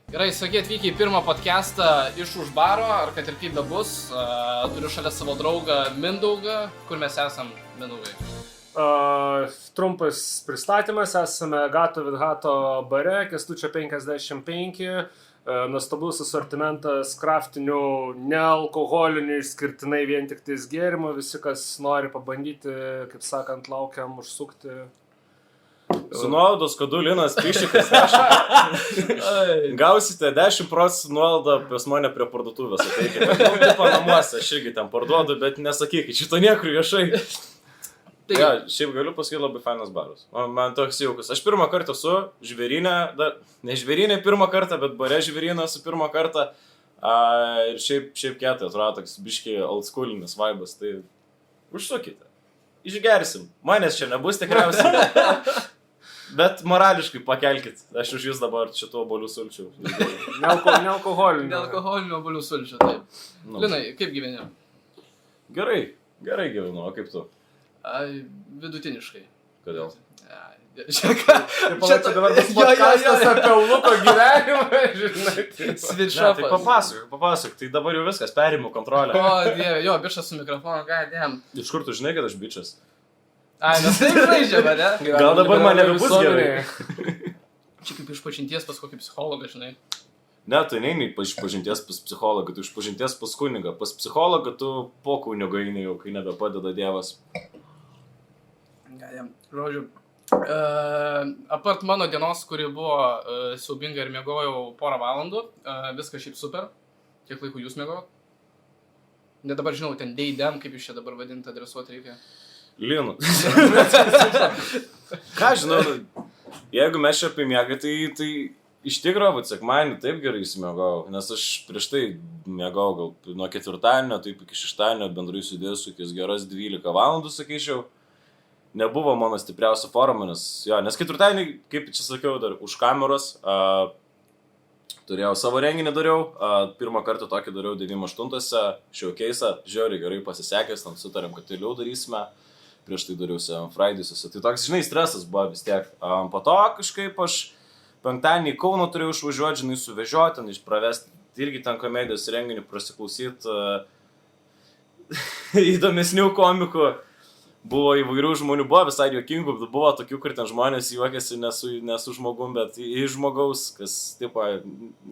Gerai, sakė, atvykę į pirmą podcastą iš už baro, ar kad ir kaip bebus. Turiu šalia savo draugą Mindaugą. Kur mes esam, Mindaugai? Trumpas pristatymas, esame Gato Vidhato bare, Kęstučio 55, nuostabus asortimentas kraftinių, nealkoholinių, išskirtinai vien tik tais gėrimų, visi, kas nori pabandyti, kaip sakant, laukiam užsukti. Su nuolaidos kodu Linas Pišikas gausite 10% nuolaidą pas mane prie parduotuvės, ateikite. Tipo namuose, aš irgi ten parduodu, bet nesakykit, šito niekur viešai. Ja, šiaip galiu pasakyti, labai fainas baras. Man toks jaukus. Aš pirmą kartą su žvėrynė, ne žvėrynė pirmą kartą, bet bare žvėrynė su pirmą kartą. Ir šiaip kietai atrodo toks biški oldschoolinis vaibas, tai užsukite. Išgersim. Manęs čia nebus tikriausiai. Bet morališkai pakelkit. Aš už jūs dabar šitų obuolių sulčių. Nealkoholinių. Nealkoholinių obuolių sulčių, taip. Linai, kaip gyveni? Gerai gyvenu, o kaip tu? Vidutiniškai. Kodėl? Čia dabar bus podcastas apie Luko gyvenimą, žinai. Switch-upas. Tai papasakok, tai dabar jau viskas, perimu kontrolę. O, dieve, jo, bičas su mikrofonu, godam. Iš kur tu žinai, kad aš bičas? Mes taip žaidžiame, ne? Gal dabar man nebebus gerai? Čia kaip iš pažinties pas kokį psichologą, žinai. Ne, tu neini iš pažinties pas psichologą, tu iš pažinties pas kunigą. Pas psichologą tu po kunigo eini jau, kai nebepadeda Dievas. Žodžiu, apart mano dienos, kuri buvo siaubinga ir miegojau porą valandų, viskas šiaip super. Kiek laiko jūs miegojot? Ne dabar žinau, ten day-dem, kaip jūs čia dabar vadinti, adresuoti reikia. Linu. Ką žinau, jeigu mes čia apie miegą, tai iš tikro, sekmadienį taip gerai įsimiegojau, nes aš prieš tai miegojau gal nuo ketvirtadienio, taip iki šeštadienio bendrai sudėjus kokias geras 12 valandų, sakyčiau. Nebuvo mano stipriausia forma, nes ketvirtadienį, kaip čia sakiau, dar už kameros, turėjau savo renginį dariau, pirmą kartą tokį dariau 98-ose, showcase'ą, žiauriai gerai pasisekęs, tam sutarėm, kad toliau darysime. Prieš tai dariausi Friday'suose. Tai toks, žinai, stresas buvo vis tiek. Po to kažkaip aš penktadienį į Kauną turėjau išvažiuoti, žinai, suvežioti, išpravesti irgi ten komedijos renginį, prasiklausyti įdomesnių komikų. Buvo įvairių žmonių, buvo visai juokingų, bet buvo tokių, kur ten žmonės juokėsi ne su žmogum, bet iš žmogaus, kas, tipo,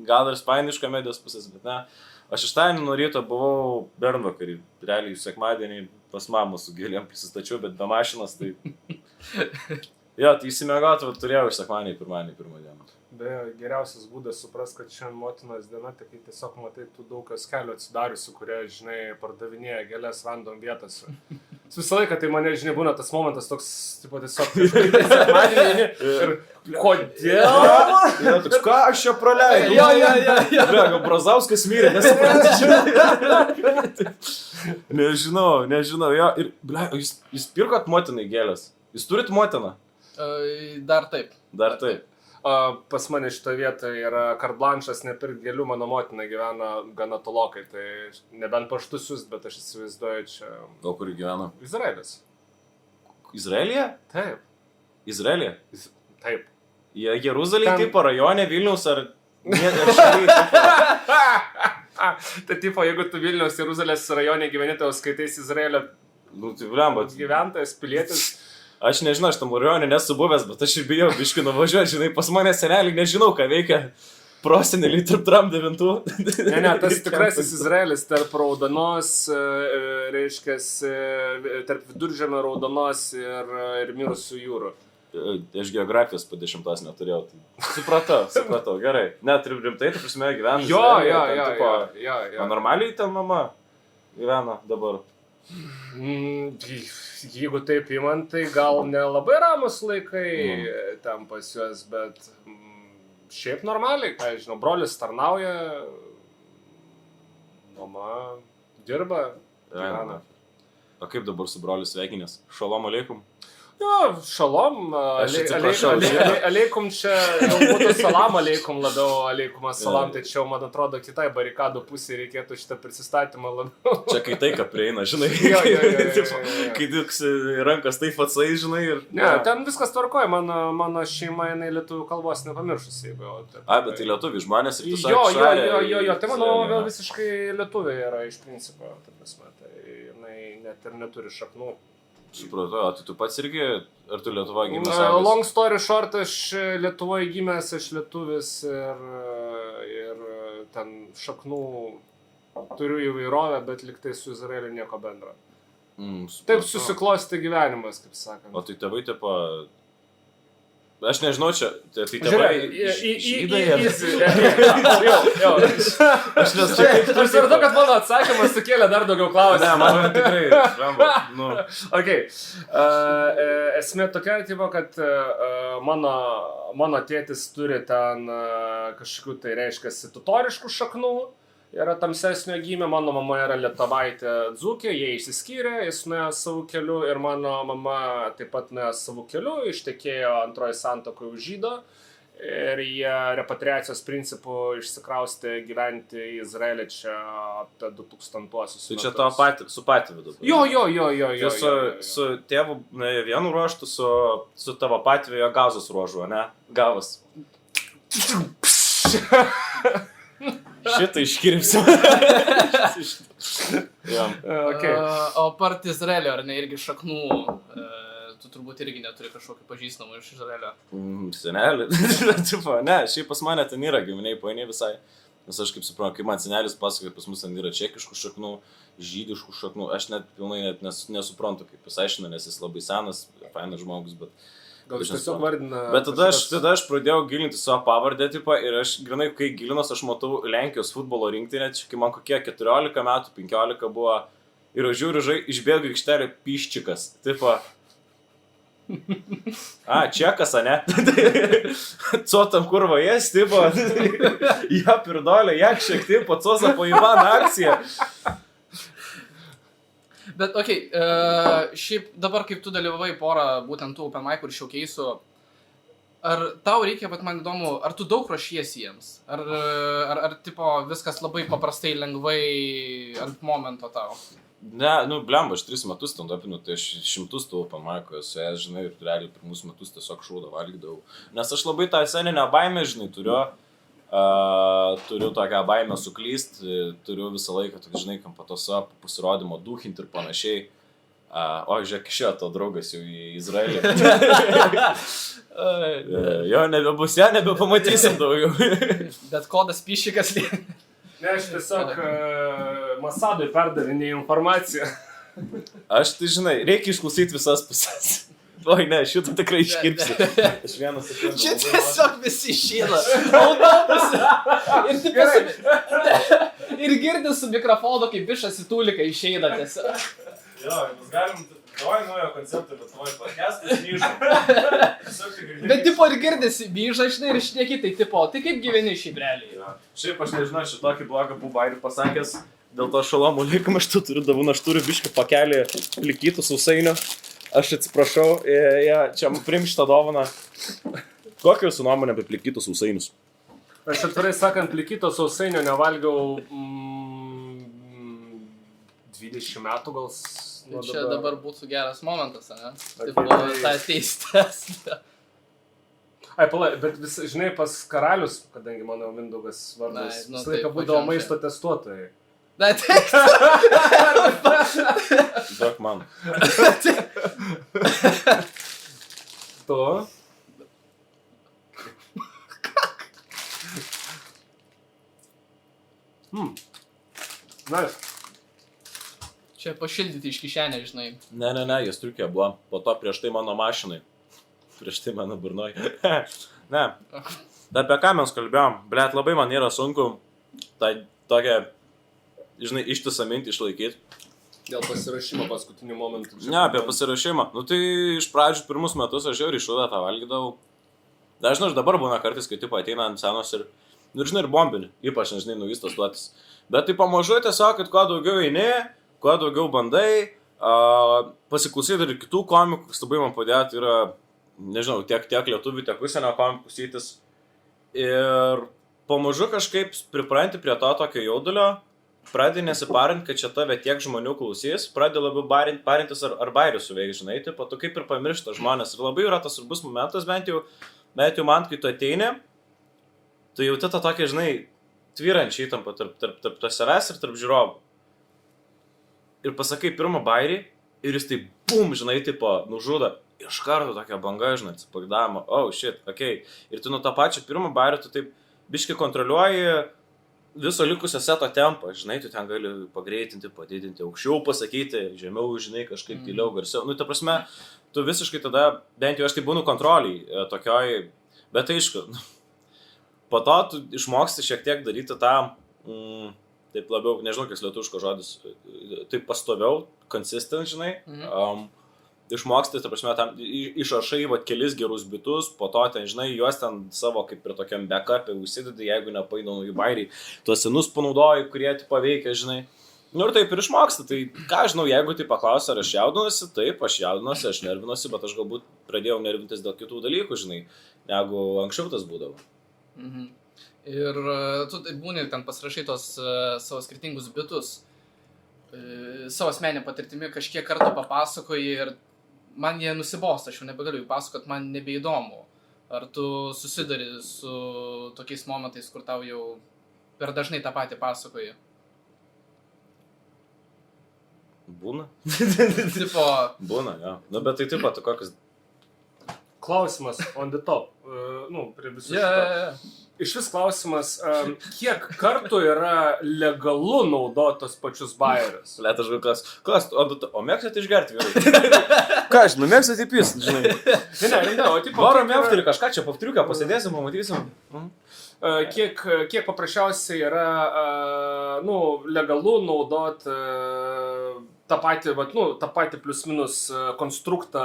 gal ir spaini iš komedijos pusės, bet ne. Aš šeštadienį nuo ryto buvau bernvakarį, realiai sekmadienį pas mamą su gėlėm prisistačiau, bet be mašinos, tai... Jo, tai įsimiegoti turėjau iš sekmadienį pirmą dieną. Beje, geriausias būdas supras, kad šiandien motinos diena, tai kai tiesiog matai tų daug kelių atsidariusių, kurie, žinai, pardavinėja gėlės random vietose. Visą laiką tai mane, žinai, būna tas momentas toks, tipo, tiesiog sekmadienį ir kodėl? Ja, toks, ką aš čia praleidau? Jo. Gal Brazauskas mirė, nesuprantu. Nežinau, jo. Ir, jūs pirkot motinai gėlės? Jūs turit motiną? Dar taip. Pas mane šitoje vietoje yra kartblanšas nepirkt gėlių, mano motina gyvena gana tolokai, tai nebent paštu siųst, bet aš įsivaizduoju čia... O kur gyvena? Izraelis. Izraelyje? Taip. Izraelyje? Taip. Jie Jeruzalėje tipo rajone Vilniaus ar... Tai tipo, jeigu tu Vilniaus Jeruzalės rajone gyveni, tai skaitais Izraelio gyventojas, pilietis... Aš nežinau, aš tam rajone nesu buvęs, bet aš ir bijau biškį nuvažiuoti, žinai, pas mane senelį nežinau, ką veikia prosenelį tarp Tram 9. Ne, tas tikrasis Izraelis tarp Raudonos, reiškias, tarp Viduržemio Raudonos ir Mirusių jūrų. Aš geografijos po 10 neturėjau, tai supratau, gerai. Net rimtai, tai prasme, gyvena Izraelį. Jo. O normaliai ten mama gyvena dabar? Jeigu taip įmant, tai gal nelabai ramus laikai ten pas juos, bet šiaip normaliai, ką žinau, brolis tarnauja, mama dirba, gyvena. O kaip dabar su broliu sveikinės? Šalom aleikum. Jo, šalom, Aš atsiprašau, aleikum čia, jau būtų salam aleikum labiau, aleikumas salam, tai čia, man atrodo, kitai barikadų pusė reikėtų šitą prisistatymą labiau. Čia kai tai, ką prieina, žinai, Jo. kai diksi rankas taip atsai, žinai, ir... Ne, ten viskas tvarkoja, mano šeima, jinai lietuvių kalbos nepamiršusi. Bet tai lietuvių žmonės ir tu Jo, tai mano mama vėl visiškai lietuviai yra iš principo, tai jinai net ir neturi šaknų. Supratau, o tai tu pats irgi, ar tu Lietuvoje gimęs? Long story short, aš Lietuvoje gimęs, aš lietuvis ir ten šaknų turiu įvairovę, bet liktai su Izraeliu nieko bendro. Taip susiklosti gyvenimas, kaip sakant. O tai tėvai tipo... Aš nežinau čia, tai tėvai žydai. Jo. Aš nesupratau, kad mano atsakymas sukėlė dar daugiau klausimų. Ne, man tikrai. Okay. Esmė tokia, tipo, kad mano tėtis turi ten kažkokių, tai reiškia, totoriškų šaknų. Yra tamsesnio gimė, mano mama yra lietuvaitė dzūkė, jie išsiskyrė, jis nuėjo savo keliu ir mano mama taip pat nuėjo savo keliu, ištekėjo antroji santuokoje už žydo ir jie repatriacijos principų išsikraustė gyventi į Izraelį čia apie 2000-uosius. Tai čia tavo su patėviu dabar? Jo. Su tėvu vienu ruoštu, su tavo patėviu Gazos ruožu, ne? Gavas. Šitą iškirpsiu. Okay. O part Izraelio, ar ne, irgi šaknų, tu turbūt irgi neturi kažkokį pažįstamą iš Izraelio. Senelį. Ne, šiaip pas mane ten yra giminiai paini visai. Nes aš kaip suprantu, kai man senelis pasakoja, pas mus ten yra čekiškų šaknų, žydiškų šaknų. Aš net pilnai nesuprantu, kaip jis aiškina, nes jis labai senas, fainas žmogus, bet... Gal jis tiesiog vardina... Bet tada aš pradėjau gilinti savo pavardę, tipo, ir aš grinai, kai gilinos, aš matau Lenkijos futbolo rinktinę, kai man kokie 14 metų, 15 buvo, ir aš žiūriu, išbėgu aikštelį Piščikas, tipo... Čekas, ane? Co tam kurva jes, tipo, ja pirdolė, jak šiek tiek po coza po Ivaną akciją. Bet, šiaip dabar, kaip tu dalyvavai porą būtent tų open mic'ų ir showcase'ų, ar tau reikia, bet man įdomu, ar tu daug ruošiesi jiems? Ar tipo, viskas labai paprastai, lengvai ant momento tau? Ne, blemba, aš 3 metus stand-upinu, tai aš 100 tų open mic'ų esu, žinai, ir realiai pirmus metus tiesiog šūdą valgydavau. Nes aš labai tą sceninę baimę, žinai, turiu tokią baimę suklyst, turiu visą laiką, žinai, kam po to savo pasirodymo duhinti ir panašiai. Žiūrėk, išėjo to draugas jau į Izraelį. Jo, nebebus, nebepamatysim daugiau. Bet kodas Piščikas. Ne, aš tiesiog Masadui perdavinėjau informaciją. Aš tai, žinai, reikia išklausyti visas pusės. Oi, ne, šitą tikrai iškirpsiu. Aš vieną sekundę. Čia tiesiog visi išeina. Ir girdi su mikrofonu, kaip bišas į tūliką išeina tiesiog. Jo, mes galim... Davai naujo konceptą, bet tavai podcastas vyžą. Bet tipo ir girdėsi vyžą, žinai, ir šneki, tai tipo, tai kaip gyveni šiaip realiai? Šiaip aš nežinau, šitokį blogą bubairį pasakęs, dėl to šalomų laikom aš turiu davūną, aš turiu biškį pakelį plikytų sausainių. Aš atsiprašau, čia priimk šitą dovaną. Kokia jūsų nuomonė apie plikytus sausainius? Aš atvirai sakant, plikyto sausainio nevalgiau 20 metų gal. Čia dabar būtų geras momentas, ne? Taip, tą teistės. Pala, bet vis, žinai, pas karalius, kadangi mano Mindaugas vardas, visą laiką būdavo maisto testuotojai. Na, taip. Duok man. Tu? Nice. Čia pašildyti iš kišenę, žinai. Ne, jis triukė buvo. Po to prieš tai mano mašinai. Prieš tai mano burnoj. Ne. Da apie ką mes kalbėjom? Blet, labai man yra sunku tą tokią, žinai, ištisą mintį išlaikyti. Dėl pasirašymo paskutinių momentų. Ne, apie pasirašymą. Tai iš pradžių pirmus metus aš žiauriai šūdą tą valgydavau. Dažnai aš dabar būna kartais, kai tipo ateina ant senos ir, žinai, ir bombinį. Ypač, nežinai, nuvis testuotis. Bet tai pamažu tiesiog, kad kuo daugiau eini, kuo daugiau bandai, Pasiklausyti dar ir kitų komikų, kas labai man padėjo, tai yra, nežinau, tiek lietuvių, tiek užsienio komikų klausytis. Ir pamažu kažkaip pripranti prie to tokio jaudulio, pradedi nesiparint, kad čia tave tiek žmonių klausys, pradedi labiau parintis ar bairių suveiks, žinai, taip, tu kaip ir pamiršta žmonės. Ir labai yra tas svarbus momentas, bent jau man, kai tu ateini, tu jauti tą tokią, žinai, tvyrančią įtampą tarp savęs ir tarp žiūrovų. Ir pasakai pirmą bairį ir jis taip, bum, žinai, tipo, nužudo. Iš karto tokia banga, žinai, atsipagdavimo, oh, shit, okei. Ir tu nuo tą pačią pirmą bairį, tu taip biškai kontroliuoji viso likusio seto tempą, žinai, tu ten gali pagreitinti, padidinti, aukščiau pasakyti, žemiau, žinai, kažkaip tyliau, garsiau. Nu, ta prasme, tu visiškai tada, bent jau aš tai būnu kontroliai tokioj, bet aišku, po to tu išmoksti šiek tiek daryti tą, taip labiau, nežinau, kas lietuviško žodis, taip pastoviau, consistent, žinai, išmoksti, ta prasme, tam išrašai kelis gerus bitus, po to ten, žinai, juos ten savo kaip ir tokiam backup'e užsidedi, jeigu nepaino naujų bairiai, tuos senus panaudoji, kurie tai paveikia, žinai. Nu ir taip ir išmoksti, tai ką žinau, jeigu tai paklausia, ar aš jaudinuosi, taip, aš jaudinuosi, aš nervinuosi, bet aš galbūt pradėjau nervintis dėl kitų dalykų, žinai, negu anksčiau tas būdavo. Mhm. Ir tu būni ten pasirašai tos savo skirtingus bitus, savo asmeninę patirtimį kažkiek kartų papasakoji ir man jie nusibosta, aš jau nebegaliu jų pasakot, man nebeįdomu. Ar tu susidari su tokiais momentais, kur tau jau per dažnai tą patį pasakoji? Būna. Tipo... Būna, jo. Nu, bet tai taip pat, kokius... Klausimas on the top. Prie visų šito. Iš vis klausimas, kiek kartų yra legalu naudotos pačius bairius? Let aš klas, o mėgstat išgerti vyrai? Ką aš, mėgstat įpis, žinai? Ne, o tipo... Varo mėgsturi kažką čia pavtriuką, pasėdėsim, pamatysim. Kiek paprasčiausiai yra, legalu naudot tą patį plius minus konstruktą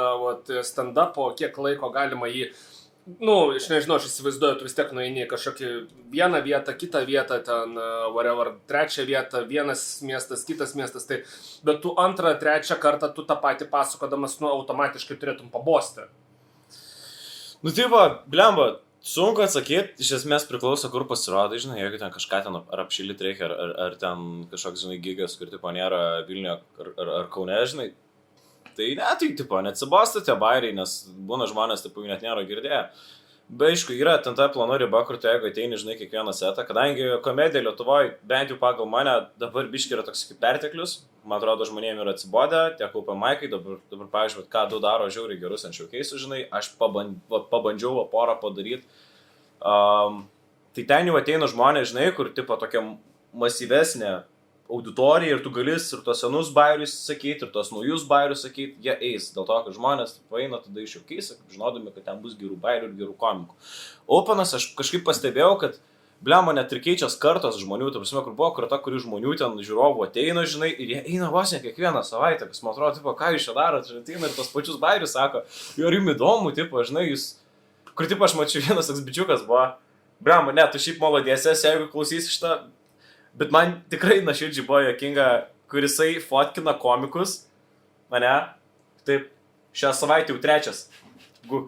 stand-upo, kiek laiko galima jį... aš nežinau, aš įsivaizduoju, tu vis tiek nueini kažkokį vieną vietą, kitą vietą, ten, whatever, trečią vietą, vienas miestas, kitas miestas, tai, bet tu antrą, trečią kartą tu tą patį pasakodamas, automatiškai turėtum pabosti. Nu, tai va, blemba, sunku atsakyti, iš esmės priklauso, kur pasirodai, žinai, jeigu ten kažką ten ar apšilit reikia, ar ten kažkoks, žinai, gigas, kur tipo nėra Vilniuje ar Kaune, žinai. Tai ne, tai tipo, neatsibosta tie bairiai, nes būna žmonės, tipo, net nėra girdėję. Bet aišku, yra ten ta plano riba, kur tu jeigu ateini, žinai, kiekvieną setą, kadangi komedija Lietuvoje, bent jau pagal mane, dabar biški yra toks kaip perteklius, man atrodo, žmonėm yra atsibodę, tiek open mic'ai, dabar pavyzdžiui, ką du daro žiauriai gerus ant showcase'ų, žinai, aš pabandžiau porą padaryti. Tai ten jau ateina žmonės, žinai, kur, tipo, tokia masyvesnė auditorija ir tu galis ir tos senus bairius sakyti, ir tos naujus bairius sakyti, jie eis. Dėl to, kad žmonės paeina tada iš showcase'ą, žinodami, kad ten bus gerų bairių ir gerų komikų. Openas aš kažkaip pastebėjau, kad blemo net ir keičias kartos žmonių, ta prasme, kur buvo karta, kurių žmonių ten žiūrovų ateina, žinai, ir jie eina vos ne kiekvieną savaitę, kas man atrodo, tipo, ką jūs čia darot, ir ateina ir tos pačius bairius sako, ar jums įdomu, tipo, žinai, jūs, kur tipo aš mačiau vienas toks bičiukas buvo, blemo, ne, tu šiaip malodėsės, jeigu klausysi šitą. Bet man tikrai nuoširdžiai buvo juokinga, kur jisai fotkina komikus, mane, taip, šią savaitę jau trečias.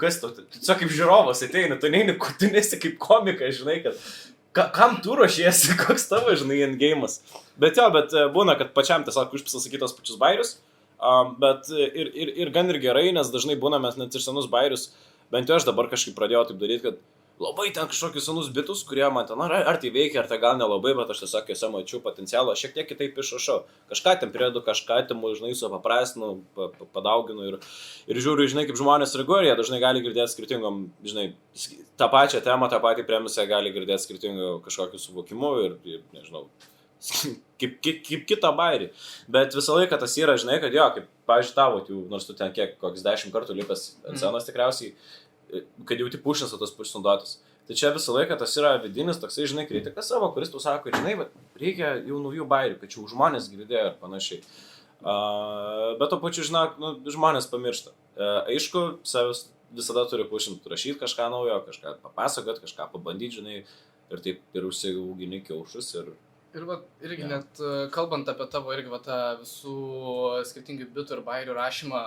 Kas tu, tiesiog kaip žiūrovas ateina, tu neini, kur tu nesi kaip komikas, žinai, kad kam tu ruošiesi, koks tavo, žinai, endgame'as. Bet būna, kad pačiam tiesiog užpasakyti tos pačius bairius, bet ir gan ir gerai, nes dažnai būna mes net ir senus bairius, bent jau aš dabar kažkaip pradėjau taip daryti, kad labai ten kažkokius senus bitus, kurie man ten, ar tai veikia, ar tai gal nelabai, bet aš tiesiog juose mačiau potencialą, šiek tiek kitaip išrašau. Kažką ten priedu, kažką ten, žinai, supaprastinu, padauginu ir žiūriu, žinai, kaip žmonės reaguoja, jie dažnai gali girdėti skirtingom, žinai, tą pačią temą, tą patį premisą gali girdėti skirtingų kažkokių suvokimų ir nežinau, kaip kitą bairį. Bet visą laiką tas yra, žinai, kad jo, kaip, pavyzdžiui, tavo, nors tu ten koks 10 kartų lipęs ant scenos tikriausiai, kad jau tik pušės tos pačius naudotis. Tai čia visą laiką tas yra vidinis toksai, žinai, kritikas savo, kuris tu sako, žinai, reikia jau naujų bairių, kad jau žmonės girdėjo ir panašiai. Bet to pačiu, žinai, žmonės pamiršta. Aišku, savas visada turi pušinti, rašyti kažką naujo, kažką papasakot, kažką pabandyti, žinai, ir taip ir užsiaugini kiaušus ir Ir va, irgi net kalbant apie tavo irgi va tą visų skirtingų bitų ir bairių rašymą,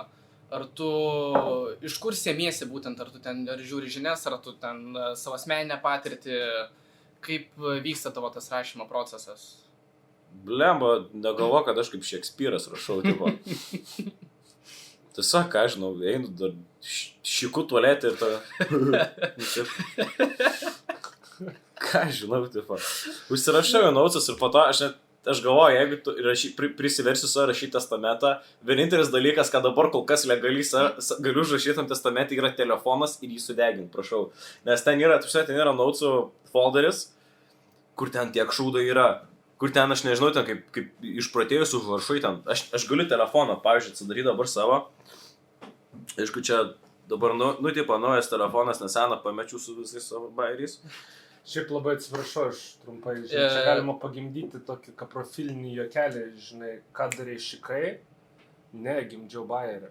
ar tu iš kur semiesi būtent, ar tu ten ar žiūri žinias, ar tu ten savo asmeninę patirtį, kaip vyksta tavo tas rašymo procesas? Blemba, negalvo, kad aš kaip Šekspyras rašau, tipo. Tiesiog, ką žinau, einu dar šiku tualetį ir ta... Ką žinau, tipo. Užsirašiau į naucas ir po to aš galvoju, jeigu tu prisiversi savo rašyti testamentą, vienintelis dalykas, kad dabar kol kas legaliai galiu užrašyti ant testamentą, yra telefonas ir jį sudeginti, prašau. Nes ten yra naucų folderis, kur ten tiek šūdai yra. Kur ten, aš nežinau, ten kaip išprotėjus užrašai ten. Aš galiu telefoną, pavyzdžiui, atsidaryti dabar savo. Aišku, čia dabar, tipo, naujas telefonas, neseną pamečiu su visais savo bairiais. Šiaip labai atsiprašau, aš trumpai, žinai, čia galima pagimdyti tokį kaprofilinį juokelį, žinai, ką darai šikai, ne, gimdžiau bairį.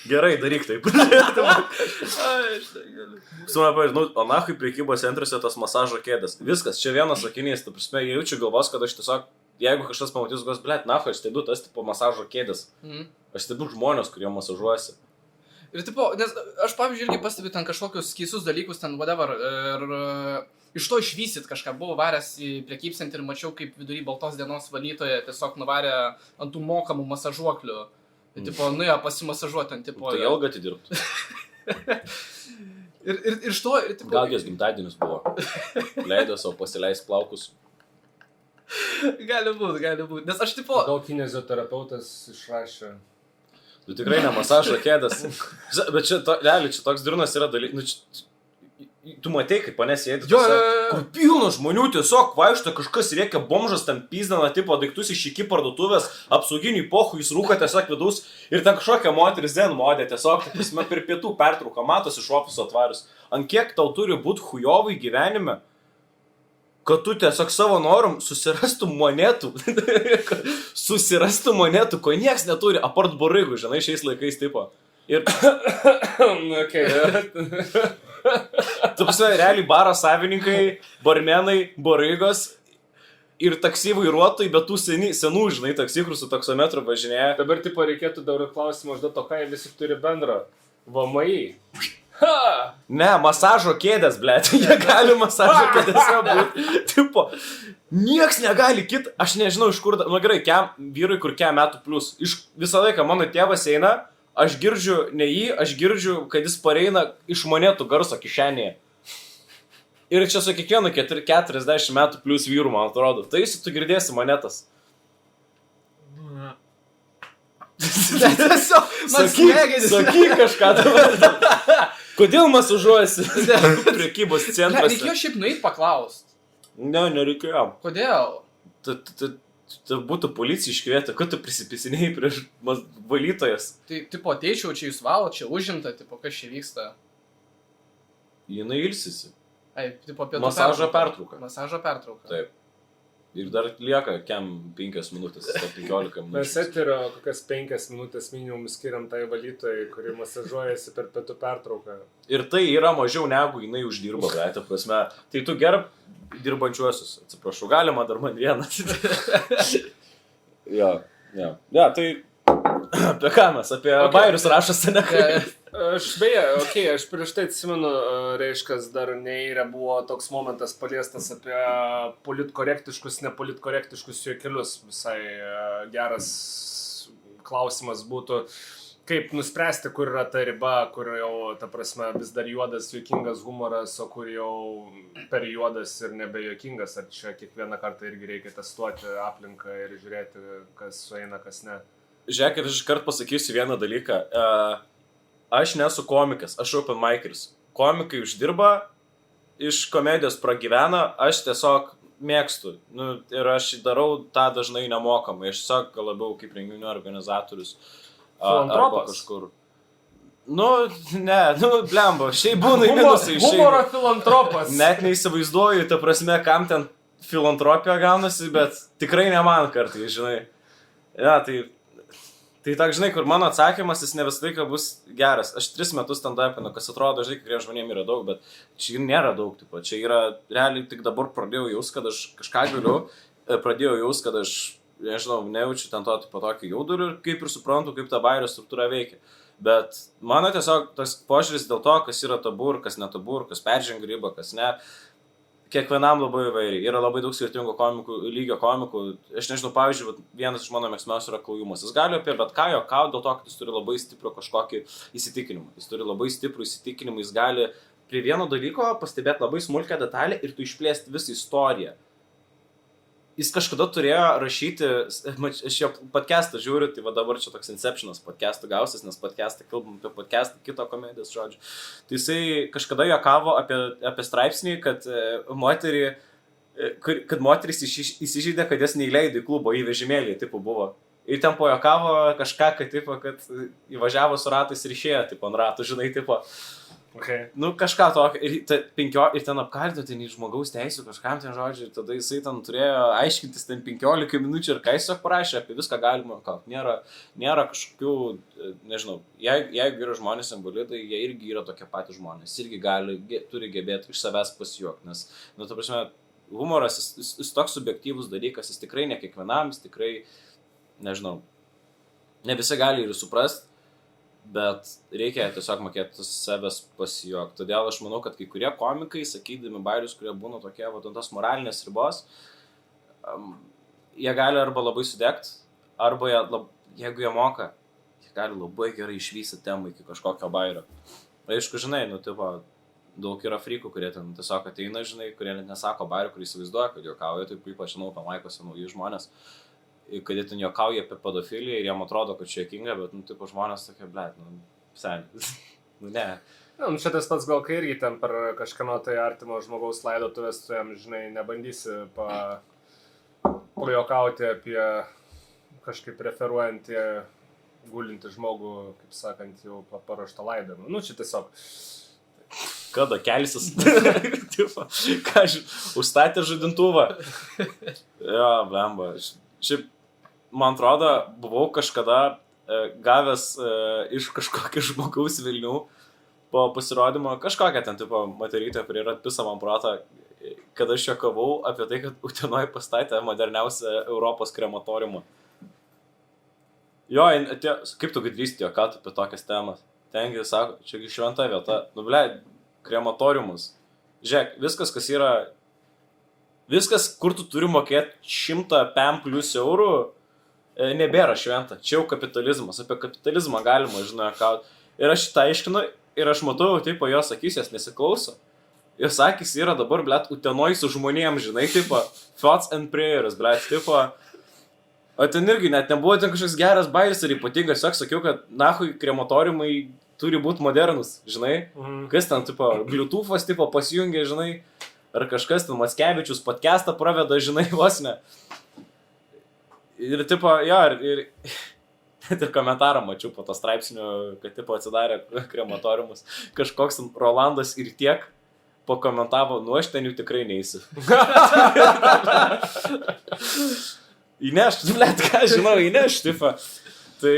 Gerai, daryk taip. O nahui prekybos centruose tas masažo kėdės. Viskas, čia vienas sakinys, tu prasme, jaučiu galvos, kad aš tiesiog, jeigu kažkas pamatys, gos, blėt, nahui, aš stebiu tas tipo masažo kėdės. Aš stebiu žmonės, kurie masažuosi. Ir tipo, nes aš pavyzdžiui irgi pastebiu ten kažkokius keistus dalykus, ten whatever, ir iš to išvysit kažką. Buvau varęs į prekybcentį ir mačiau, kaip vidury baltos dienos valytoje tiesiog nuvarė ant tų mokamų masažuoklių. Ir tipo, nuėjo pasimasažuoti ant tipo... Tai ilgą atidirbtų. ir iš to... Ir, tipo, gal jos gimtadienis buvo. Leido savo pasileis plaukus. Gali būt. Nes aš tipo... Gal kinezioterapeutas išrašė. Tu tikrai ne masažo kėdas. Bet čia, realiai, čia toks durnas yra dalykas. Tu matei, kaip pane sėdi, kur pilna žmonių tiesiog vaikšto, kažkas rėkia bomžas, ten pizdana tipo daiktus iš iki parduotuvės, apsauginių pochų, jis rūka tiesiog vidus ir ten kažkokia moteris zen modė, tiesiog per pietų pertrauką, matosi iš ofiso atvarius. Ant kiek tau turi būti hujovai gyvenime, kad tu tiesiog savo norom susirastum monetų, ko nieks neturi, apart borigų, žinai, šiais laikais tipo. Ir... Tu prasme, realiai baro savininkai, barmenai, borigos ir taksi vairuotojai, bet tų senų, žinai, taksi, kur su taksometru važinėja. Dabar tipo reikėtų dabar klausimą užduoti to, ką jie visi turi bendro. VMI. Ha! Ne, masažo kėdės, blėt. Jie gali masažo kėdėse būti. Tipo, nieks negali kit. Aš nežinau, iš kur... Nu gerai, vyrui, kur metų plus. Visą laiką mano tėvas eina... Aš girdžiu ne jį, aš girdžiu, kad jis pareina iš monetų garso kišenėje. Ir čia su kiekvienu 40 metų plus vyrų, man atrodo. Tai tu girdėsi monetas. Sakyk kažką dabar. Kodėl masažuojasi prekybos centruose? Reikėjo šiaip nueit paklaust. Ne, nereikėjo. Kodėl? Tai būtų policija iškvietę, kad tu prisipisinėjai prieš valytojas. Tai, tipo, ateičiau, čia jūs valot, čia užimta, tipo, kas čia vyksta? Jinai ilsisi. Ai, tipo, pietų Masažo pertrauka. Masažo pertrauka. Taip. Ir dar lieka 5 minutės, 15 minučių. Mes eterio kokias 5 minutės minimum skiriam tai valytojai, kuri masažuojasi per pietų pertrauką. Ir tai yra mažiau negu jinai uždirba, bet, ta prasme. Tai tu gerb dirbančiuosius, atsiprašau, galima dar man vieną. Ja, tai apie ką mes, apie bairius rašas, ne? Aš beje, aš prieš tai atsimenu, reiškia, dar neįrė buvo toks momentas paliestas apie politkorektiškus, nepolitkorektiškus juokelius. Visai geras klausimas būtų, kaip nuspręsti, kur yra ta riba, kur jau, ta prasme, vis dar juodas, juokingas humoras, o kur jau per juodas ir nebejuokingas. Ar čia kiekvieną kartą irgi reikia testuoti aplinką ir žiūrėti, kas sueina, kas ne. Žiūrėk, aš iškart pasakysiu vieną dalyką. Aš nesu komikas, aš open mikeris. Komikai uždirba, iš komedijos pragyvena, aš tiesiog mėgstu. Ir aš darau tą dažnai nemokamai. Aš tiesiog labiau kaip renginių organizatorius. Arba kažkur. Blemba, šiaip būna į minusai. Humoro filantropas. Net neįsivaizduoju, ta prasme, kam ten filantropija gaunasi, bet tikrai ne man kartai, žinai. Ja, tai Tai tak, žinai, kur mano atsakymas, jis ne visą laiką bus geras. Aš 3 metus stand-upinu, kas atrodo, žinai, kai žmonėms yra daug, bet čia nėra daug, tipo. Čia yra, realiai tik dabar pradėjau jaus, kad aš kažką galiu, pradėjau jaus, kad aš, nežinau, nejaučiu ten to, tipo, tokį jaudulį ir kaip ir suprantu, kaip ta bairio struktūra veikia. Bet mano tiesiog tas požiūris dėl to, kas yra tabu ir kas netabu, kas peržengia ribą, kas ne. Kiekvienam labai įvairiai. Yra labai daug skirtingų komikų, lygio komikų. Aš nežinau, pavyzdžiui, vienas iš mano mėgstamiausių yra Klaujumas. Jis gali apie bet ką juokauti dėl to, kad jis turi labai stiprų kažkokį įsitikinimą. Jis turi labai stiprų įsitikinimą, jis gali prie vieno dalyko pastebėti labai smulkę detalę ir tu išplėsti visą istoriją. Jis kažkada turėjo rašyti, aš jo podcastą žiūriu, tai va dabar čia toks Inceptionas podcastų gausis, nes podcastą kalbam apie podcastą, kito komedijos žodžiu. Tai jisai kažkada juokavo apie straipsnį, kad moteris įsižeidė, kad jas neįleido į klubo, į vežimėlį, tipo buvo. Ir ten pajuokavo kažką, kad įvažiavo su ratais ir išėjo, tipo, ant ratų, žinai, tipo. Okay. Nu, kažką tokio. Ir ten apkaltino ten į žmogaus teisų kažkam ten žodžiu. Ir tada jisai ten turėjo aiškintis ten 15 minučių ir ką jis parašė, apie viską galima. Nėra kažkokių, nežinau, jeigu yra žmonės invalidai, jie irgi yra tokie patys žmonės. Irgi turi gebėti iš savęs pasijuokti. Nes, nu, ta prasme, humoras, jis toks subjektyvus dalykas, jis tikrai ne kiekvienam, jis tikrai, nežinau, ne visi gali ir suprasti. Bet reikia tiesiog mokėti savęs pasijuokti. Todėl aš manau, kad kai kurie komikai, sakydami bairius, kurie būna tokie, va, tos moralinės ribos, jie gali arba labai sudegti, arba jeigu jie moka, jie gali labai gerai išvystyti temą iki kažkokio bairio. Aišku, žinai, nu, tipo, daug yra frykų, kurie ten tiesiog ateina, žinai, kurie net nesako bairių, kurie įsivaizduoja, kad juokauja, taip ypač, žinau, pamaikose nauji žmonės. Kad jie ten juokauja apie pedofiliją ir jiem atrodo, kad čia juokinga, bet, nu, tipo, žmonės tokie, blėt, nu, seniai, nu, ne. Nu, čia tas pats gal, kai irgi ten per kažkano tai artimo žmogaus laidotuvės, tu jam, žinai, nebandysi pajuokauti apie kažkaip referuojantį gulinti žmogų, kaip sakant, jau paruoštą laidojimą. Nu, čia tiesiog. Kada kelsis? Ką, užstatė žadintuvą? Jo, blemba. Šiaip, man atrodo, buvau kažkada gavęs iš kažkokio žmogaus Vilnių po pasirodymo kažkokią ten, tipo, materytę, kuri yra atpisa man protą, kad aš juokavau apie tai, kad Utenoj pastatė moderniausią Europos krematoriumą. Jo, kaip tu drįsti juokauti apie tokias temas? Tengi, sako, čiagi šventa vieta. Nu, blei, krematoriumus. Žiūrėk, viskas, kur tu turi mokėti 100 PM plus eurų, nebėra šventa. Čia jau kapitalizmas. Apie kapitalizmą galima, žinai, juokauti. Ir aš šitą aiškinu ir aš matau, tipo, jos akis, jas nesiklauso. Jos akis yra dabar, blėt, Utenoj su žmonėm, žinai, tipo, thoughts and prayers, blėt, tipo. O ten irgi net nebuvo ten kažkoks geras bairis ir ypatingas, sakiau, kad nahui krematoriumai turi būti modernus, žinai. Kas ten, tipo, Bluetooth'as, tipo, pasijungia, žinai. Ar kažkas ten Mackevičius podcastą praveda, žinai, vos ne. Ir, tipo, jo, ir komentarą mačiau po to straipsnio, kad, tipo, atsidarė krematoriumus. Kažkoks Rolandas ir tiek pakomentavo, nu, aš ten jų tikrai neįsiu. Įneš, blėt, ką žinau, įneš, tipo. Tai...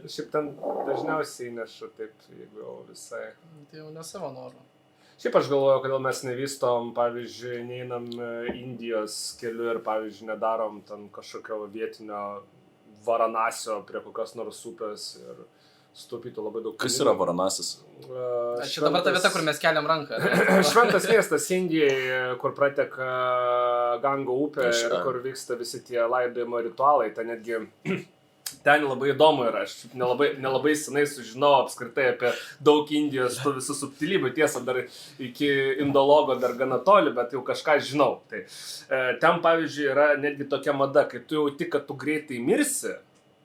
Šiaip ten dažniausiai įnešu, taip, jeigu jau visai. Tai jau ne savo norų. Šiaip aš galvoju, kodėl mes nevystom, pavyzdžiui, neinam Indijos keliu ir, pavyzdžiui, nedarom ten kažkokio vietinio Varanasio prie kokios nors upės ir sutaupytų labai daug. Kas yra Varanasis? Čia dabar ta vieta, kur mes keliam ranką. Šventas miestas Indijai, kur prateka Gango upė ir kur vyksta visi tie laidojimo ritualai. Ten netgi... Ten labai įdomu yra, aš nelabai senai sužinau apskritai apie daug Indijos tų visų subtilybių, tiesa, dar iki indologo dar gana toli, bet jau kažką žinau. Tai, ten, pavyzdžiui, yra netgi tokia mada, kai tu jau tik, kad tu greitai mirsi,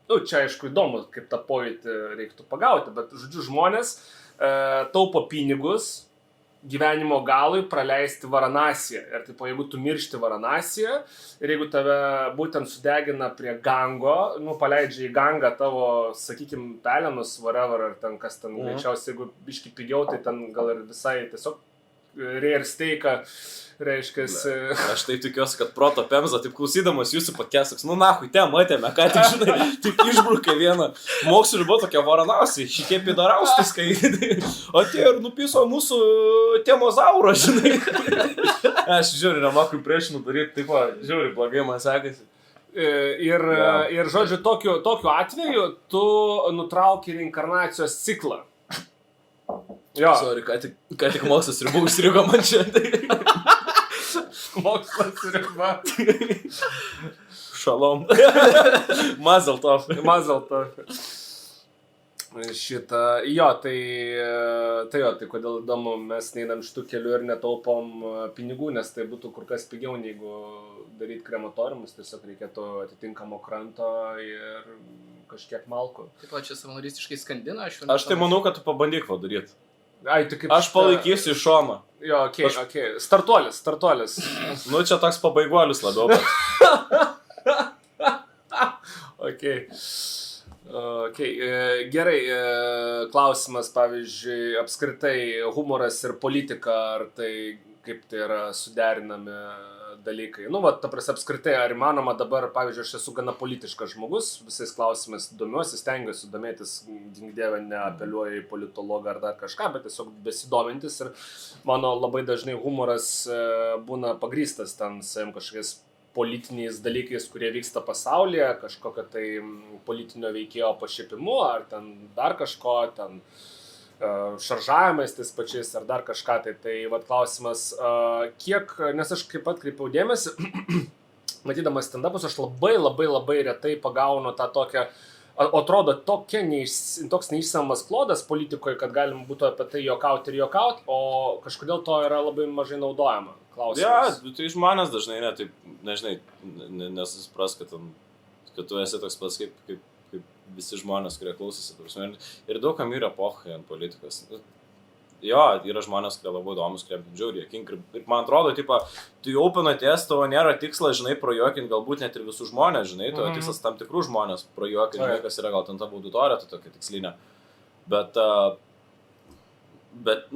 nu, čia aišku įdomu, kaip tą pojūtį reiktų pagauti, bet, žodžiu, žmonės taupo pinigus gyvenimo galui praleisti Varanasiją. Ir taip, jeigu tu miršti Varanasiją ir jeigu tave būtent sudegina prie Gango, nu, paleidžia į Gangą tavo, sakykim, pelenus, whatever, ar ten kas ten, greičiausiai, jeigu biški pigiau, tai ten gal ir visai tiesiog rare steaką, reiškia. Aš taip tikiuosi, kad proto pemza, taip klausydamas jūsų podcast'as, nu nahui, ten matėme, ką tik žinai, taip išbrukė vieną. Mokslių buvo tokia varanausiai, šitie pidaraustis, kai atėjo ir nupiso mūsų temozaurą, žinai. Aš žiūriu, nemoku priešinų daryti, taip, žiūriu, blogai man sekasi. Ir žodžiu, tokiu atveju tu nutrauki reinkarnacijos ciklą. Jo. Sorry, ką tik mokslas ribų užstrigo man čia. Mokslas riba. Šalom. Mazel tov. Šitą, tai kodėl įdomu, mes neinam šitų kelių ir netaupom pinigų, nes tai būtų kur kas pigiau, neigu daryti krematoriumus, tiesiog reikėtų atitinkamo kranto ir kažkiek malkų. Taip pat čia savanoristiškai skandina, aš tai manau, kad tu pabandyk padaryti. Tai aš palaikysiu iš šono. Jo, okei. Startuolis. Nu, čia toks pabaiguolis labiau, bet... Okei. Gerai, klausimas, pavyzdžiui, apskritai humoras ir politika, ar tai kaip tai yra suderinami dalykai. Nu, ta prasme, apskritai, ar įmanoma dabar, pavyzdžiui, aš esu gana politiškas žmogus, visais klausimais domiuosi, stengiuosi domėtis, gink-dieve, neapeliuoju į politologą ar dar kažką, bet tiesiog besidomintis ir mano labai dažnai humoras būna pagrįstas ten savim kažkokiais politiniais dalykais, kurie vyksta pasaulyje, kažkokio tai politinio veikėjo pašiepimu, ar ten dar kažko, ten šaržavimais tais pačiais, ar dar kažką. Tai vat klausimas, kiek, nes aš kaip atkreipiau dėmesį, matydamas stand-upus, aš labai retai pagaunu tą tokią, atrodo toks neišsamamas klodas politikoje, kad galim būtų apie tai juokauti, o kažkodėl to yra labai mažai naudojama. Klausimas. Ja, tai žmonės dažnai nežinai, nesusipras, kad tu esi toks pats kaip visi žmonės, kurie klausosi. Ir daug kam yra epocha ant politikos. Jo, yra žmonės, kurie labai įdomus, kurie žiauriai juokingi. Ir man atrodo, tu jau openatės, tavo nėra tikslas, žinai, prajuokinti galbūt net ir visų žmonės, žinai, tavo tikslas tam tikrų žmonės prajuokinti, žinai, kas yra gal ten tavo auditorija, tai tokia tikslinė. Bet,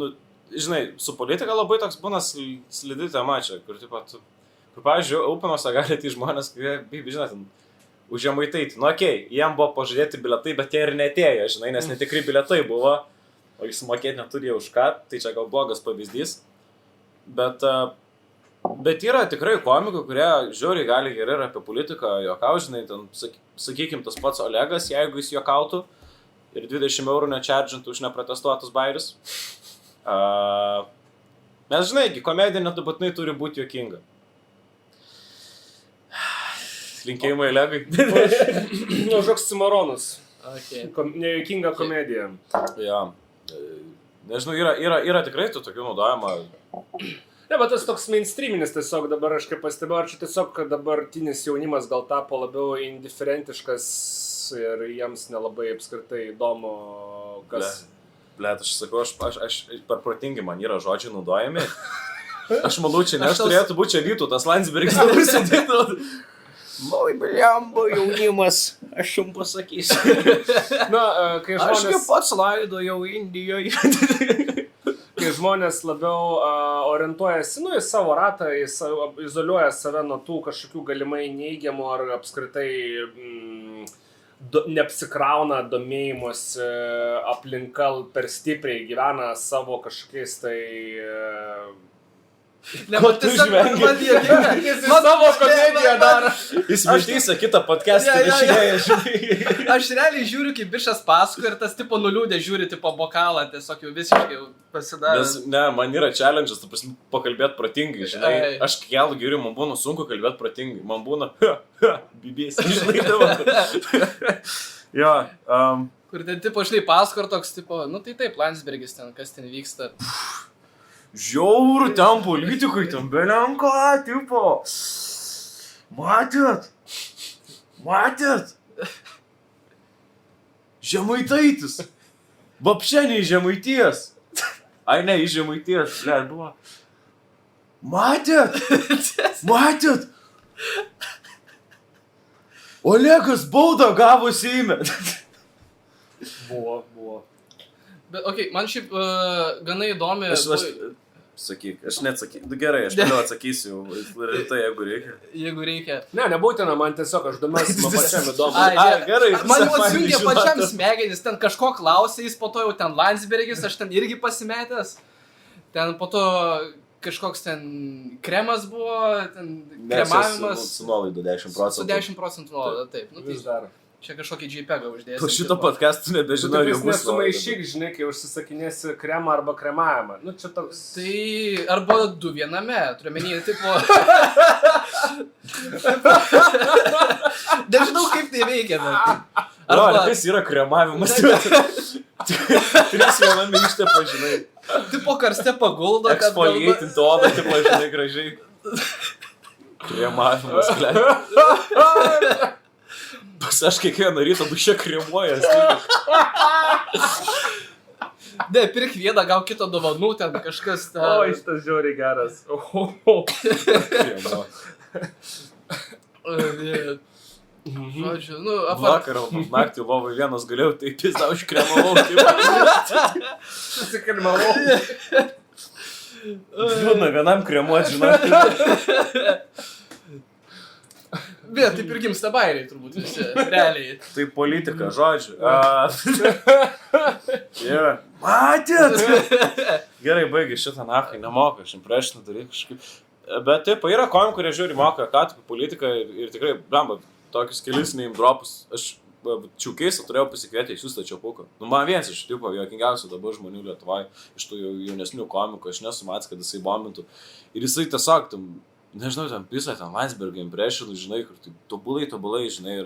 nu, žinai, su politika labai toks būna slidi tema čia, kur, pavyzdžiui, openuose gali tai žmonės, kurie, žinai, ten už Žemaitaitį. Nu, jiem buvo pažadėti biletai, bet jie ir netėjo, žinai, nes netikri biletai buvo, o jis mokėti neturėjo už ką, tai čia gal blogas pavyzdys. Bet yra tikrai komikų, kurie žiauriai gali gerai ir apie politiką juokauti, žinai, ten, sakykim, tas pats Olegas, jeigu jis juokautų ir 20 eurų nečerdžintų už neprotestuotus bairius. Mes, žinai, komedija nebūtinai turi būti juokinga. Linkėjimai Olegai. Žoks Cimaronas. Okay. Nejuokinga komedija. Ja. Nežinau, yra tikrai tų tokių naudojama. Ne, bet tas toks mainstreaminis tiesiog dabar aš kaip pastebėjau, ar čia tiesiog, kad dabartinis jaunimas gal tapo labiau indiferentiškas ir jiems nelabai apskritai įdomu, kas... Blet, aš sakau, aš per protingi man yra žodžiai naudojami. Aš manau, čia ne aš turėtų būti čia Vytautas Landsbergis. Moi, bliambo jaunimas, aš jums pasakysiu. Na, kai žmonės... Aš kaip pats laidojau Indijoje. Kai žmonės labiau orientuojasi, į savo ratą, izoliuoja save nuo tų kažkokių galimai neigiamų ar apskritai neapsikrauna domėjimuose aplinka per stipriai, gyvena savo kažkokiais tai... Ko tu žvengi? Jis savo komediją daro. Jis matysia kitą podcast'ą išėję, žinai. Aš realiai žiūriu, kaip bišas pasako ir tas tipo nuliūdė žiūri tipo bokalą, tiesiog jau visiškai pasidarė. Nes, ne, man yra challenge'as, tu pakalbėt protingai, žinai. Aš kelų geriu, man būna sunku kalbėt protingai. Man būna, bibės, žinai, tavo. Jo. Kur ten tipo, žinai, pasako ir toks tipo, nu tai taip, Landsbergis ten, kas ten vyksta. Žiaurų ten politikui, ten belenko, tipo. Matėt? Žemaitaitis. Vapšė ne iš Žemaities. Ai ne, iš Žemaities, buvo. Matėt? Olegas baudą gavo Seime. Buvo. Bet, man šiaip gana įdomi... Sakyk, aš neatsakysiu. Gerai, aš vėliau atsakysiu, rimtai, jeigu reikia. Jeigu reikia. Ne, nebūtina, man tiesiog aš domiuosi, man pačiam įdomu. Gerai, Man jau visai atsijungė žinoti. pačiam smegenis, ten kažko klausė, jis po to jau ten Landsbergis, aš ten irgi pasimetęs. Ten po to kažkoks ten kremas buvo, ten kremavimas. Su nuolaidu 10%. Su 10% nuolaida, taip. Nu, Vis tai dar. čia kažkokį JPEG uždėsi. Po šito podcast'u nebežinau, Žinau, jau bus nesumaišyk, žinai, kai užsisakinėsi kremą arba kremavimą. Nu, čia toks... Tai arba 2 viename, turiu menį, tipo... Nežinau, kaip tai veikia, bet... Arba kas yra kremavimas? 3 viename ištepą, žinai. Tipo karste paguldo, kad... Eksfoliatinti odą, tipo, žinai, gražiai. Kremavimas, ble. Pas aš kiekvieną rytą duše kremuojas. Ne, pirk vieną, gal kitą dovanų, ten kažkas... O, šitas žiauriai geras. Žodžiu, nu, Vakar, naktį lovai vienas galėjau, tai pizda užkremavau. Susikalmavau. Liūdna vienam kremuot, žinai. Bet taip ir gimsta bairiai turbūt visi, realiai. Tai politika, žodžiu. Matėt? Gerai, baigi šitą nakai, nemoka, aš imprešinu daryti kažkaip. Bet taip, yra komų, kurie žiūri, moka ką tik politiką ir tikrai, blemba, tokius kelis neimdropus. Aš čiūkeisą turėjau pasikvietę į siūstą čiapuką. Nu, man vienas iš tipo juokingiausių dabar žmonių Lietuvai, iš tų jaunesnių komikų, aš nesu matęs, kad jisai bombintų. Ir jisai tiesiog, tam, nežinau, ten pisa, ten Landsbergio impressionų, žinai, kur tai tobulai, žinai.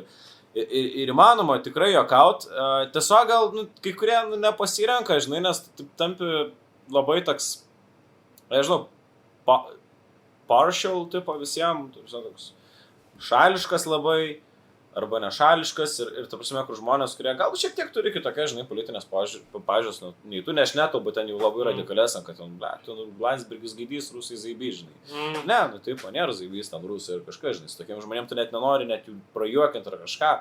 Ir įmanoma tikrai juokaut. Tiesiog gal, nu, kai kurie nepasirenka, žinai, nes tampi labai toks, nežinau, partial tipo visiems, toks šališkas labai, arba nešališkas ir ta prasme, kur žmonės, kurie galbūt šiek tiek turi kitokia, žinai, politinės pažiūros, nu, nei tu, nes nekalbu ten jau labai radikalesam, kad ten, Landsbergis gaidys, rusai zaibys, žinai. Ne, nu taip, nėra zaibys, ten rusai ir kažkas, žinai, su tokiem žmonėm tu net nenori net jų prajuokinti ar kažką,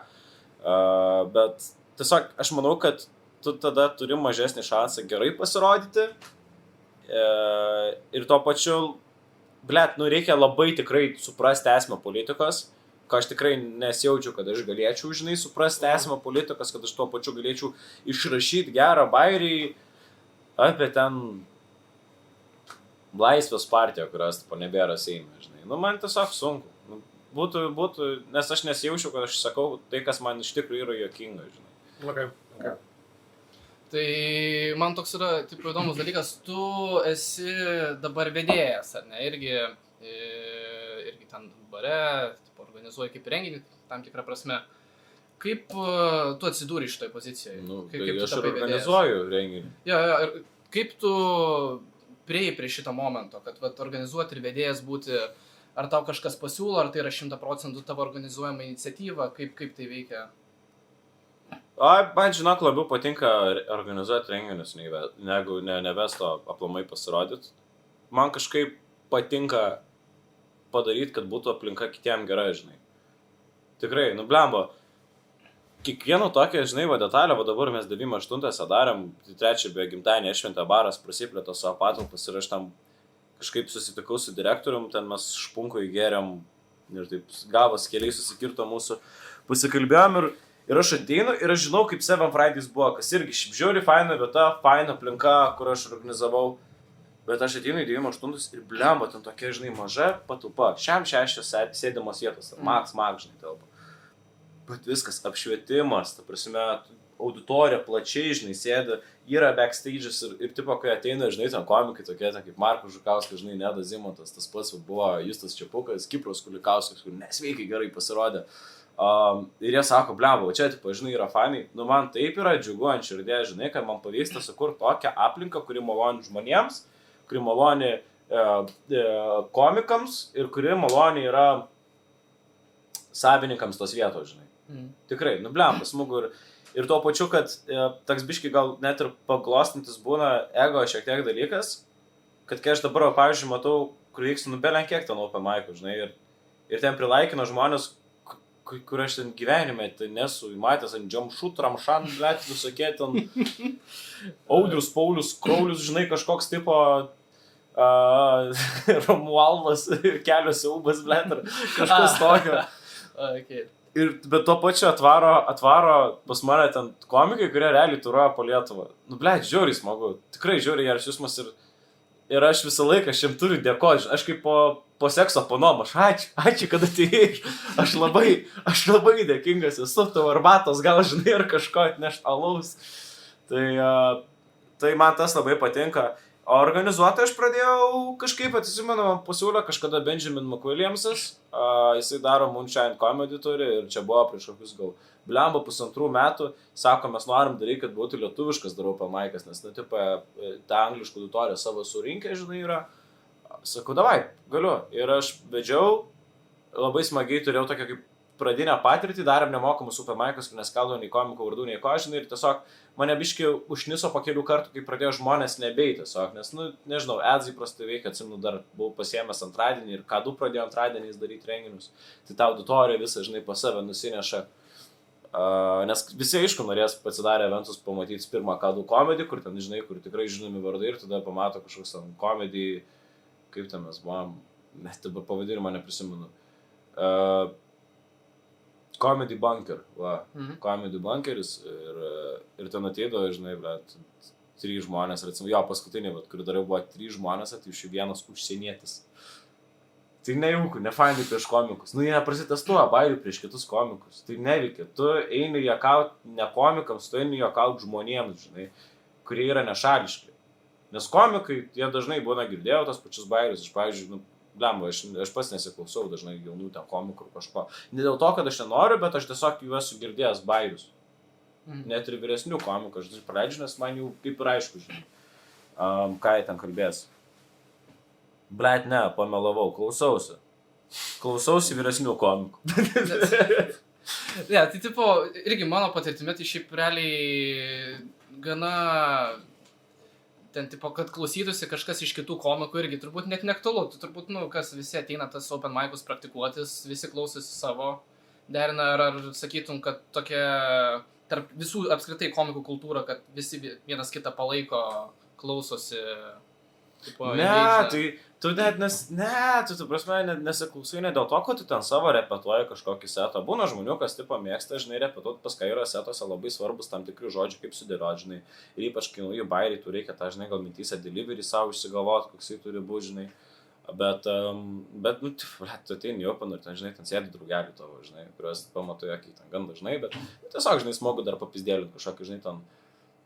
bet tiesiog aš manau, kad tu tada turi mažesnį šansą gerai pasirodyti ir tuo pačiu, nu reikia labai tikrai suprasti esmę politikos, ko aš tikrai nesijaučiu, kad aš galėčiau, žinai, suprasti esmę politikos, kad aš tuo pačiu galėčiau išrašyti gerą bairį apie ten Laisvės partiją, kurios nebėra Seime, žinai. Nu, man tiesiog sunku. Nu, būtų, nes aš nesijaučiu, kad aš sakau tai, kas man iš tikrųjų yra juokinga, žinai. Okay. Tai man toks yra, taip, įdomus dalykas, tu esi dabar vedėjas, ar ne, irgi ten bare, organizuoji kaip renginį, tam tikrą prasme. Kaip tu atsidūrė šitoje pozicijoje? Nu, kaip tai tu aš tapai organizuoju renginį. Jo, ir kaip tu priėjai prie šito momento, kad organizuoti ir vedėjas būti, ar tau kažkas pasiūlo, ar tai yra 100% tavo organizuojama iniciatyva, kaip tai veikia? Man, žinok, labiau patinka organizuoti renginius, negu nevesto aplamai pasirodyti. Man kažkaip patinka padaryti, kad būtų aplinka kitiem gerai, žinai. Tikrai, nu blemba, kiekvieno tokia, žinai, detalė, dabar mes 98-ąją darėm, 3 be gimtadienį šventę baras, prasiplėto savo patalpas ir aš tam kažkaip susitikau su direktorium, ten mes špunko įgėrėm ir taip gavas keliai susikirto mūsų, pasikalbėjom ir aš ateinu ir aš žinau, kaip Seven Fridays buvo, kas irgi šiaip žiauri faina vieta, faina aplinka, kur aš organizavau. Bet aš ateinu į 98 ir blemba, ten tokia, žinai, maža patalpa. Šiam 6 sėdimos vietos, max, žinai, telpa. Bet viskas, apšvietimas, ta prasme, auditorija plačiai, žinai, sėda, yra backstage'as ir tipo, kai ateina, žinai, ten komikai tokie, ten kaip Markus Žukauskas, žinai, Nedas Zimontas, tas pats buvo Justas Čepukas, Kipros Kulikauskas, kur nesveikai gerai pasirodė. Ir jie sako, blemba, čia, tipo, žinai, yra fanai. Nu, man taip yra džiugu ant širdės, žinai, kad man pavyksta sukurti tokią aplinką, kuri maloni žmonėms, kuri maloni komikams ir kuri maloni yra savininkams tos vietos, žinai. Tikrai, nu blemba, smagu ir tuo pačiu, kad toks biški gal net ir paglostintis būna ego šiek tiek dalykas, kad kai aš dabar, pavyzdžiui, matau, kur vyksta, nu belenkiek ten open mic'ų, žinai, ir ten prilaikino žmonės, kur aš ten gyvenime tai nesu matęs ant Džamšut, Ramšan, blėt, visokie ten Audrius, Paulius, Kraulius, žinai, kažkoks tipo Romualdas kelio siaubas, blender, kažkas tokio. Okay. Bet tuo pačiu atvaro pas mane ten komikai, kurie realiai turuoja po Lietuvą. Nu, žiauriai smagu, tikrai žiauriai geras jausmas ir aš visą laiką šiam turiu dėkoti. Aš kaip po sekso panom, ačiū, kad atėjai. Aš labai dėkingas esu, tavo arbatos gal žinai ar kažko atnešt alaus. Tai man tas labai patinka. O organizuotai aš pradėjau kažkaip, atsimenu, pasiūlė kažkada Benjamin McWilliamsas, jisai daro Moonshine Comedy turi ir čia buvo prieš kokius gal blemba 1.5 metų, sako, mes norim daryti, kad būtų lietuviškas dar open mic'as, nes, ta angliškų auditorija savo surinkę, žinai, yra. Sakau, davai, galiu. Ir aš vedžiau, labai smagiai turėjau tokią kaip pradinę patirtį, darėm nemokamus open mic'us, kur neskaldo nei komikų vardų, nei ko, žinai, ir tiesiog mane biškai užniso po kelių kartų, kai pradėjo žmonės nebei tiesiog, nes, nežinau, adsai prastai veikia, atsimenu, dar buvau pasiėmęs antradienį ir K2 pradėjo antradieniais daryti renginius, tai ta auditorija visą, žinai, pas save nusineša, nes visi, aišku, norės pasidarę eventus pamatyti pirmą K2 komedį, kur ten, žinai, kur tikrai žinomi vardai ir tada pamato kažkoks ten komedį, kaip ten mes buvom, net dabar pavadinimą neprisimenu. Comedy Bunker, Comedy Bunkeris ir ten ateidavo, žinai, 3 žmonės, ir atsimenu, jo, paskutinį, kurį dariau, buvo 3 žmonės, tai iš jų vienas užsienietis. Tai nejauku, nefainai prieš komikus. Jie neprasitestuoja bairių prieš kitus komikus. Tai neveikia. Tu eini juokaut ne komikams, tu eini juokaut žmonėms, žinai, kurie yra nešališki. Nes komikai, jie dažnai būna girdėjo tos pačius bairius. Aš, pavyzdžiui, aš pats nesiklausau dažnai jaunų ten komikų kažko. Ne dėl to, kad aš nenoriu, bet aš tiesiog jų esu girdėjęs bairius. Net ir vyresnių komikų. Aš praleidžiu, nes man jau kaip ir aišku, žinai. Ką jie ten kalbės. Blet, ne, pamelavau, klausausi vyresnių komikų. Ne, tai tipo, irgi mano patirtimi, tai šiaip realiai gana, ten tipo, kad klausytųsi kažkas iš kitų komikų irgi turbūt net neaktualu, tai turbūt, kas visi ateina tas open mic'us praktikuotis, visi klausosi savo, derina, ar sakytum, kad tokia, tarp visų apskritai komikų kultūra, kad visi vienas kitą palaiko, klausosi. Tipo, tai tu net tu prasme nesiklausai ne dėl to, kad tu ten savo repetuoji kažkokį setą. Būna žmonių, kas tipo mėgsta, žinai, repetuoti, pas ką yra setuose labai svarbus tam tikri žodžiai, kaip sudėlioti, žinai. Ir ypač, kai nauji bairiai, tu reikia tą, žinai, gal mintyse delivery savo išsigalvoti, koksai turi būti, žinai. Bet tu ateini į open ir ten, žinai, ten sėdi draugelių tavo, žinai, kuriuos pamatoja, kai ten gan dažnai, bet tiesiog, žinai, smagu dar papizdėlinti kažkokį, žinai, ten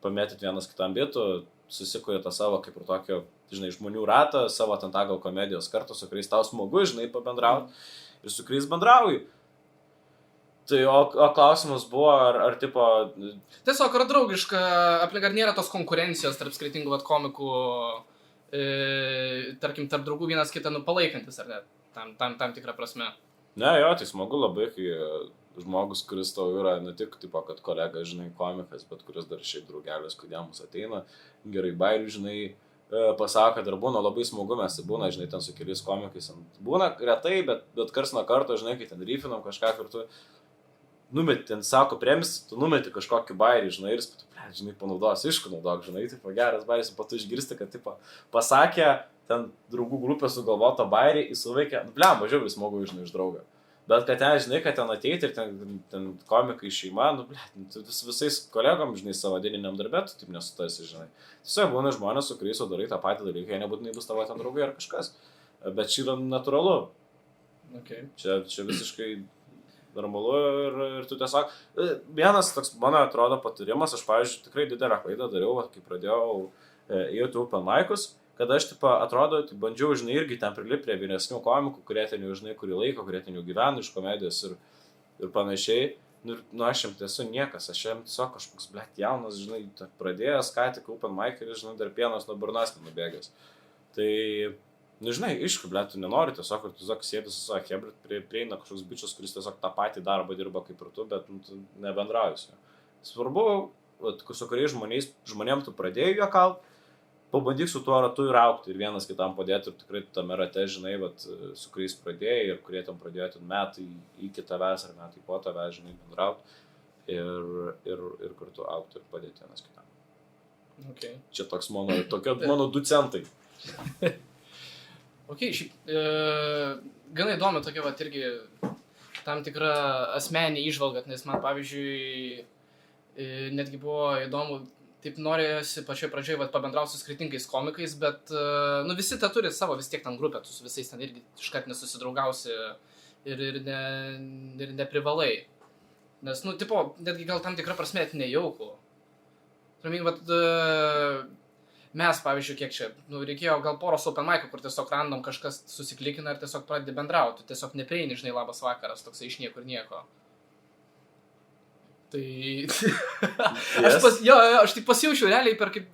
pamėtyti vienas kitam vietų, susikuria tą savo kaip ir tokio, žinai, žmonių ratą, savo ten tą gal komedijos kartu, su kuriais tau smagu, žinai, pabendrauti ir su kuriais bendrauji. Tai o klausimas buvo, ar tipo... Tiesiog, ar draugiška aplinka, ar nėra tos konkurencijos tarp skirtingų komikų, tarkim, tarp draugų vienas kitą palaikantis, ar ne, tam tikrą prasme. Ne, jo, tai smagu labai, kai žmogus, kuris tau yra ne tik, tipo, kad kolega, žinai, komikas, bet kuris dar šiaip draugelis, kodėl mus ateina, gerai bairių, žinai, pasako, kad ir būna labai smagu, mes būna, žinai, ten su keliais komikais, būna retai, bet kars nuo karto, žinai, kai ten ryfinam kažką kartu, numeti, ten sako, premis, tu numeti kažkokį bairį, žinai, ir tu, žinai, panaudos, naudok, žinai, tipo, geras bairis, po tu išgirsti, kad, tipo, pasakė, ten draugų grupė sugalvoto bairį, įsuveikė, mažiau vis smagu, žinai, iš draugą. Bet kad ten, žinai, kad ten ateiti ir ten komikai šeima, tu visais kolegom, žinai, savo dieniniam darbė, tu taip nesutasi, žinai. Tiesiog būna žmonės, su kuriais darai tą patį dalyką, jie nebūtinai bus tavo ten draugai ar kažkas. Bet čia yra natūralu. Okay. Čia visiškai normalu ir tu tiesiog... Vienas toks, mano atrodo, patarimas, aš, pavyzdžiui, tikrai didelę klaidą dariau, kai pradėjau ėjoti open mic'us, kad aš, tipo, atrodo, bandžiau, žinai, irgi ten prilipti prie vyresnių komikų, kurie ten jau, žinai, kurį laiką, kurie ten jau gyvena iš komedijos ir panašiai. Aš jam esu niekas, aš jam tiesiog kažkoks, jaunas, žinai, pradėjęs, ką tik open mic ir, žinai, dar pienas nuo burnos nubėgęs. Tai, žinai, aišku, tu nenori tiesiog, ir tu tiesiog sėdi su savo hebra, prieina kažkoks bičias, kuris tiesiog tą patį darbą dirba kaip ir tu, bet tu nebendrauji. Svarbu, su kuriais žmonėm tu pradėjai juokauti, pabandyk su tuo ratu ir augti ir vienas kitam padėti ir tikrai tame rate, žinai, su kuriais pradėjai ir kurie tam pradėjo metai iki tavęs ar metai po tavęs, žinai, bendrauti ir kartu augti ir padėti vienas kitam. Okay. Čia toks mano 2 centai. šiaip, gana įdomi tokia, vat, irgi tam tikra asmeninė įžvalga, nes man, pavyzdžiui, netgi buvo įdomu, taip norėjosi pačioje pradžioje, vat, pabendrauti su skirtingais komikais, bet, nu, visi tą turi savo vis tiek ten grupę, tu su visais ten irgi iškart nesusidraugausi ir neprivalai. Nes, nu, tipo, netgi gal tam tikra prasme nejauku. Turiu, vat, mes, pavyzdžiui, kiek čia, nu, reikėjo gal poros open mic'ų, kur tiesiog random kažkas susiklikina ir tiesiog pradedi bendrauti, tiesiog neprieini, žinai, labas vakaras, toksai iš niekur nieko. Tai... aš tik pasijaučiau realiai per kaip...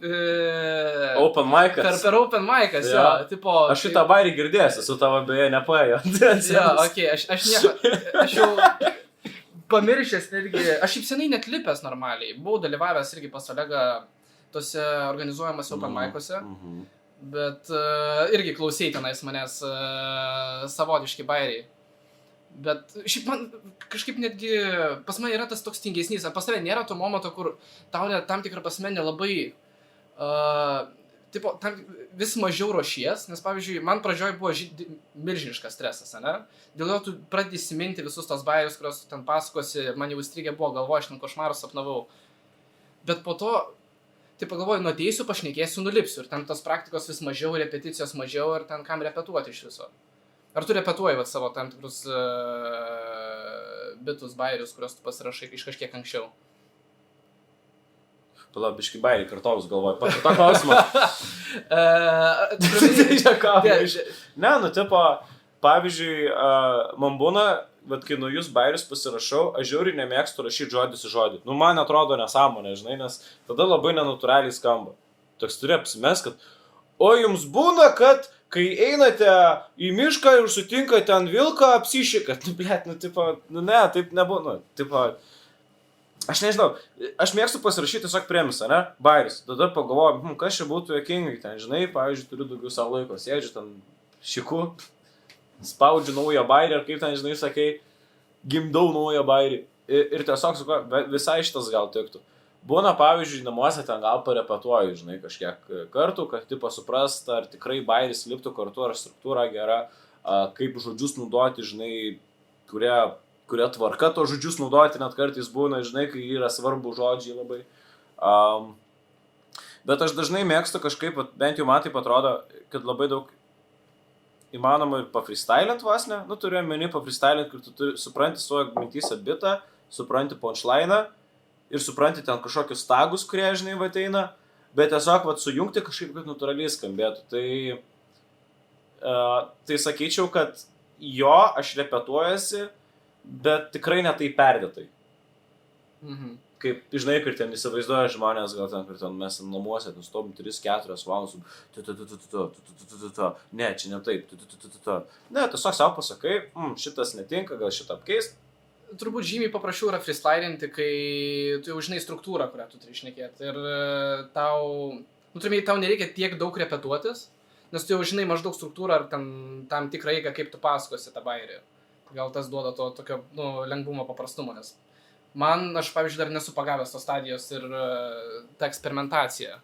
Open mic'as. Per open mic'as, jo, tipo... Aš šitą bairį girdėsiu, su tavo beje nepaėjo. Jo, okei, aš jau... Pamiršęs netgi, aš šiaip senai net lipęs normaliai, buvau dalyvavęs irgi pas Olegą tose organizuojamas open mic'uose, bet irgi klausėjai tenais manęs savotiški bairiai. Bet šiaip man kažkaip netgi, pas mane yra tas toks tingesnys, ar pas tave nėra to momento, kur tau tam tikrą prasme nelabai, tipo, vis mažiau ruošies, nes pavyzdžiui, man pradžioj buvo milžiniškas stresas, ne? Dėl jo tu pradedi įsiminti visus tos bairius, kurios tu ten pasakosi, man jau įstrigę buvo galvo, aš ten košmarus sapnavau. Bet po to, tai pagalvoju, nu ateisiu, pašnekėsiu, nulipsiu ir ten tos praktikos vis mažiau, repeticijos mažiau ir ten kam repetuoti iš viso. Ar tu repetuoji vat, savo tam tikrus bitus, bairius, kuriuos tu pasirašai iš kažkiek anksčiau? Palauk, biški bairį kartovus galvoju, pat tą klausimą. Ne, nu, tipo, pavyzdžiui, man būna, bet kai naujus bairius pasirašau, aš žiauriai nemėgstu rašyti žodį su žodį. Nu, man atrodo nesąmonė, žinai, nes tada labai nenatūraliai skamba. Toks turi apsimes, kad, o jums būna, kad kai einate į mišką ir sutinkate ant vilką, apsišikat. Nu, blėt, nu, tipo, nu, ne, taip nebūna. Tipo, aš nežinau, aš mėgstu pasirašyti tiesiog premisą, ne? Bairis. Tada pagalvoju, kas čia būtų juokingai ten, žinai, pavyzdžiui, turiu daugiau savo laiko, sėdžiu ten šiku, spaudžiu naują bairį, ar kaip ten, žinai, sakai, gimdau naują bairį. Ir tiesiog, sakau, visai šitas gal tiktų. Būna, pavyzdžiui, namuose ten gal parepetuoju, žinai, kažkiek kartų, kad tipo suprast, ar tikrai bairis liptų kartu, ar struktūra gera, kaip žodžius naudoti, žinai, kuria tvarka to žodžius naudoti, net kartais būna, žinai, kai yra svarbu žodžiai labai. Bet aš dažnai mėgstu kažkaip, bent jau man taip atrodo, kad labai daug įmanoma ir pafreestylint vos ne, nu turiu omeny pafreestylint, kur tu supranti savo mintyse bitą, supranti punchline'ą ir supranti ten kažkokius tagus, kurie, žinai, ateina, bet tiesiog sujungti kažkaip, kad natūraliai skambėtų. Tai sakyčiau, kad jo, aš repetuojasi, bet tikrai ne tai perdėtai. Kaip, žinai, kur ten įsivaizduoja žmonės, gal ten, kur ten mes namuose, ten stovim 3-4 valandas, ne, čia ne taip, ne, tiesiog savo pasakai, šitas netinka, gal šitą apkeist. Turbūt žymiai paprasčiau yra freestylinti, kai tu jau žinai struktūrą, kurią tu turi šnekėti. Ir tau nereikia tiek daug repetuotis, nes tu jau žinai maždaug struktūrą ar tam tikrą eigą, kaip tu pasakosi tą bairį. Gal tas duoda to tokio lengvumo, paprastumo, nes aš, pavyzdžiui, dar nesu pagavęs tos stadijos ir ta eksperimentacija.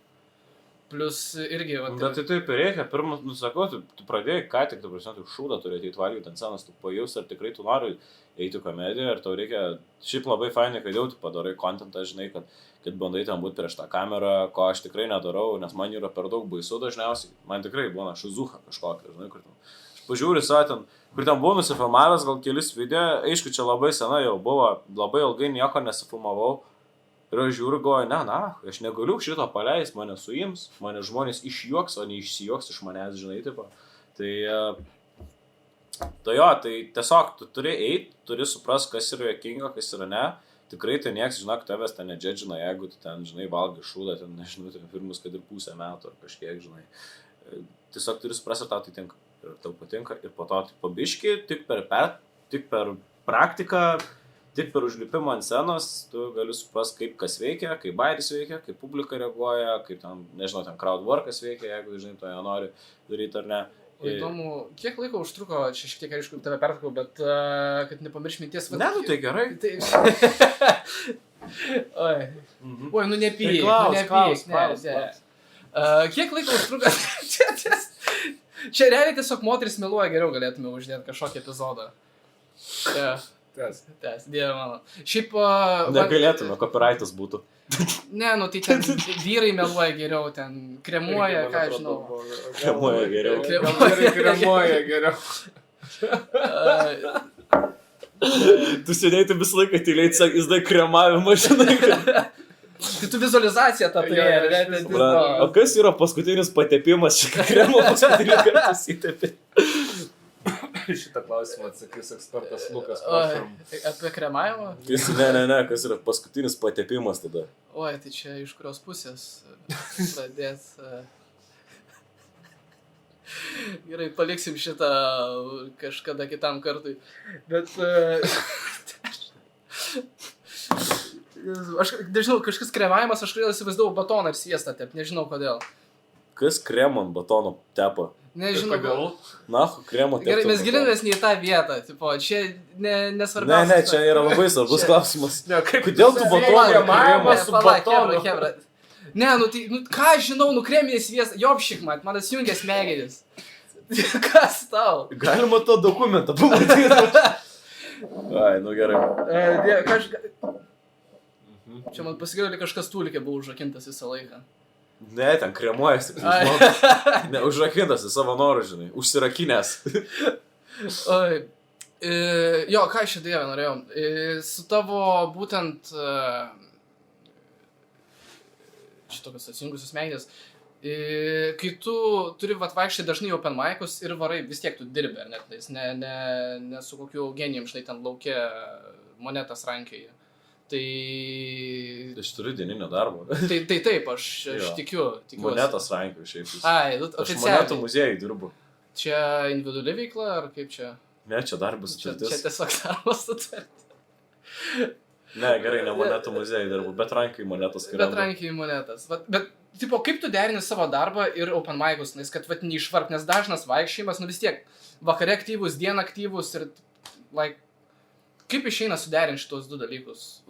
Plus irgi... Bet tai taip ir reikia, pirmas, nusakau, tu pradėjai ką tik, tu šūdą turi ateiti valgyti ant scenos, tu pajus, ar tikrai tu nori eiti komediją, ir tau reikia, šiaip labai fainai, kad jau tu padarai kontentą, žinai, kad bandai ten būti prieš tą kamerą, ko aš tikrai nedarau, nes man yra per daug baisu dažniausiai, man tikrai būna šizuha kažkokia, žinai, kur ten. Aš pažiūriu savo ten, kur ten buvau nusifilmavęs gal kelis video, aišku, čia labai sena jau buvo, labai ilgai nieko nesifilmavau. Ir aš žiūriu, galvoju, aš negaliu šito paleis, mane suims, mane žmonės išjuoks, o ne išsijuoks iš manęs, žinai, tipo. Tai tiesiog tu turi eiti, turi suprast, kas yra juokinga, kas yra ne. Tikrai tai nieks, žinok, tavęs ten nedžedžina, jeigu tu ten, žinai, valgai šūdą, ten, nežinau, ten pirmus, kad ir pusę metų ar kažkiek, žinai. Tiesiog turi suprast, ar tau tai tinka. Ir tau patinka, ir po to po biškį, tik per praktiką, tik per užlipimą ant scenos, tu gali suprast, kaip kas veikia, kaip bairis veikia, kaip publika reaguoja, kaip ten, nežinau, ten crowdworkas veikia, jeigu, žinai, to nori daryti ar ne. Įdomu, kiek laiko užtruko, čia šiek tiek, aišku, tave pertraukau, bet kad nepamirš minties... Ne, tai gerai. Oi, nepyk, klaus. Kiek laiko užtruko... Čia realiai tiesiog moteris meluoja geriau galėtume uždėti kažkokį epizodą. Tęs, dieve mano. Šiaip... Negalėtume, copyrightas būtų. Ne, nu tai ten vyrai meluoja geriau, ten kremuoja, ką aš žinau. Kremuoja geriau. Kremuoja geriau. Tu sėdėjai visą laiką tyliai, jis dar kremavimą, žinai. Tai tu vizualizaciją tą turėjai. O kas yra paskutinis patepimas, čia kremo paskutinį kartą įtepi? Šitą klausimą atsakys ekspertas Lukas. Apie kremavimą? Ne, kas yra paskutinis patepimas tada? Oi, tai čia iš kurios pusės pradės. Gerai, paliksim šitą kažkada kitam kartui. Bet... Aš nežinau, kažkas kremavimas, aš kodėl įsivaizdavau batoną ir sviestą tep, nežinau kodėl. Kas kremą ant batono tepa? Nežinau. Kodėl? Na, kremo tepa. Gerai, mes gilinamės ne į tą vietą, tipo, čia nesvarbiausia. Ne, čia yra labai svarbus klausimas. Ne, Kodėl tu batoną kremavimas su batonu? Ne, nu tai, ką aš žinau, nukremėjai sviestą, jopšik, man atsijungė smegenis. Kas tau? Galima to dokumentą pamatyti. Ai, nu gerai. Čia man pasigirė, kažkas tūlikė buvo užrakintas visą laiką. Ne, ten kremuojasi. Ne, užrakintas į savo norą, žinai. Užsirakinęs. Oi. Jo, ką aš čia dievę norėjau. Su tavo būtent šitokios atsijungusios smegenys. Kai tu turi vaikščiai dažnai open mic'us ir varai, vis tiek tu dirbi, ar net, ne su kokiu genijum, štai ten lauke monetas rankioje. Tai... Aš turiu dieninio darbo. Tai taip, aš tikiuosi. Monetas rankioju šiaip. Ai, aš monetų muziejui dirbu. Čia individuali veikla, ar kaip čia? Ne, čia darbas sutartis. Čia tiesiog darbas sutartis. Ne, gerai, ne monetų muziejui dirbu, bet rankiai monetas. Bet rankiai monetas. Bet, tipo, kaip tu derini savo darbą ir open mic'us, nes kad, neišvarp, nes dažnas vaikščiojimas, nu vis tiek, vakare aktyvus, dieną aktyvus ir, kaip išeina suderinti šitos du dalykus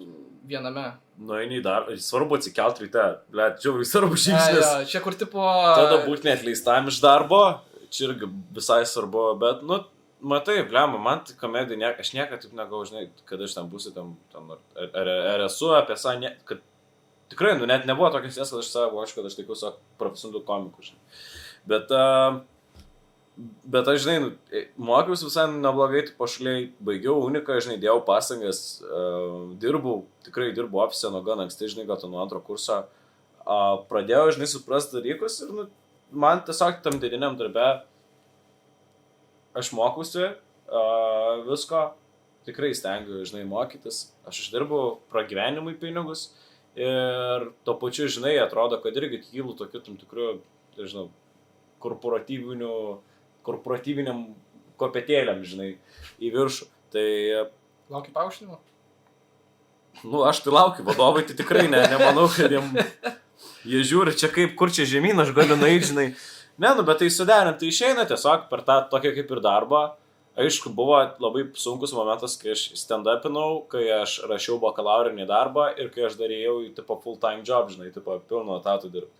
viename? Nu, eini į darbą, svarbu atsikelt ryte, žiauriai svarbu žingsnis. Čia kur tipo... Tada būti neatleistam iš darbo, čia irgi visai svarbu, bet, nu, matai, blema, man tai komedija, aš niekad taip negau, žinai, kad aš ten būsiu, ar esu apie save, kad tikrai, nu, net nebuvo tokias jas, kad aš save buvo, kad aš tikiu savo profesionalių komikų, žinai. Bet aš, žinai, mokiausi visai neblogai, tai pašaliai baigiau uniką, žinai, dėjau pasangas, tikrai dirbau ofise nuo gan anksti, žinai, gal nuo antro kurso. Pradėjau, žinai, suprasti dalykus ir, nu, man tiesiog tam didiniam darbe aš mokiausi visko, tikrai stengiu, žinai, mokytis. Aš uždirbau pragyvenimui pinigus ir tuo pačiu, žinai, atrodo, kad irgi kylu tokiu tam tikru, žinau, korporatyviniam kopetėliam, žinai, į viršų. Tai... Lauki paaukštinimo? Nu, aš tai laukiu, vadovai tai tikrai nemanau, kad jie žiūri čia kaip, kur čia žemyn, aš galiu nueiti, žinai. Ne, nu, bet tai suderinti, tai išeina tiesiog per tą tokią kaip ir darbą. Aišku, buvo labai sunkus momentas, kai aš stand-upinau, kai aš rašiau bakalaurinį darbą ir kai aš darėjau į tipo full-time job, žinai, tipo pilno etatų dirbti.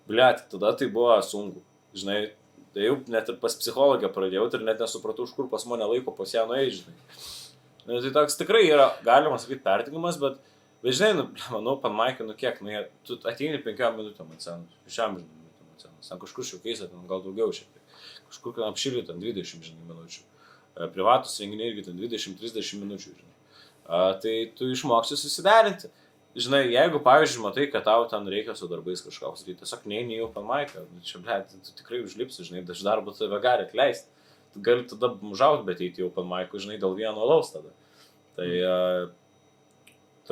Bliat, tada tai buvo sunku, žinai. Tai jau net ir pas psichologę pradėjau ir net nesupratau, už kur pas mane laiko pas ją nueiti, žinai. Tai toks tikrai yra, galima sakyti, pertingimas, bet žinai, nu, manau, pan Maikai, nu kiek, nu, tu ateini 5 minutėm atsenus, 6 minutėm atsenus, ten kažkur šiukiais, ten gal daugiau šiek tiek, kažkur kan apšilį, ten 20, žinai, minučių, privatus renginiai irgi ten 20-30 minučių, žinai. Tai tu išmoksi susiderinti. Žinai, jeigu, pavyzdžiui, matai, kad tau ten reikia su darbais kažkoks, tai tiesiog neini į open mic'ą, čia, tu tikrai užlipsi, žinai, iš darbo tave gali atleisti. Tu gali tada žaut, bet eiti į open mic'ą, žinai, dėl vieno alaus tada. Tai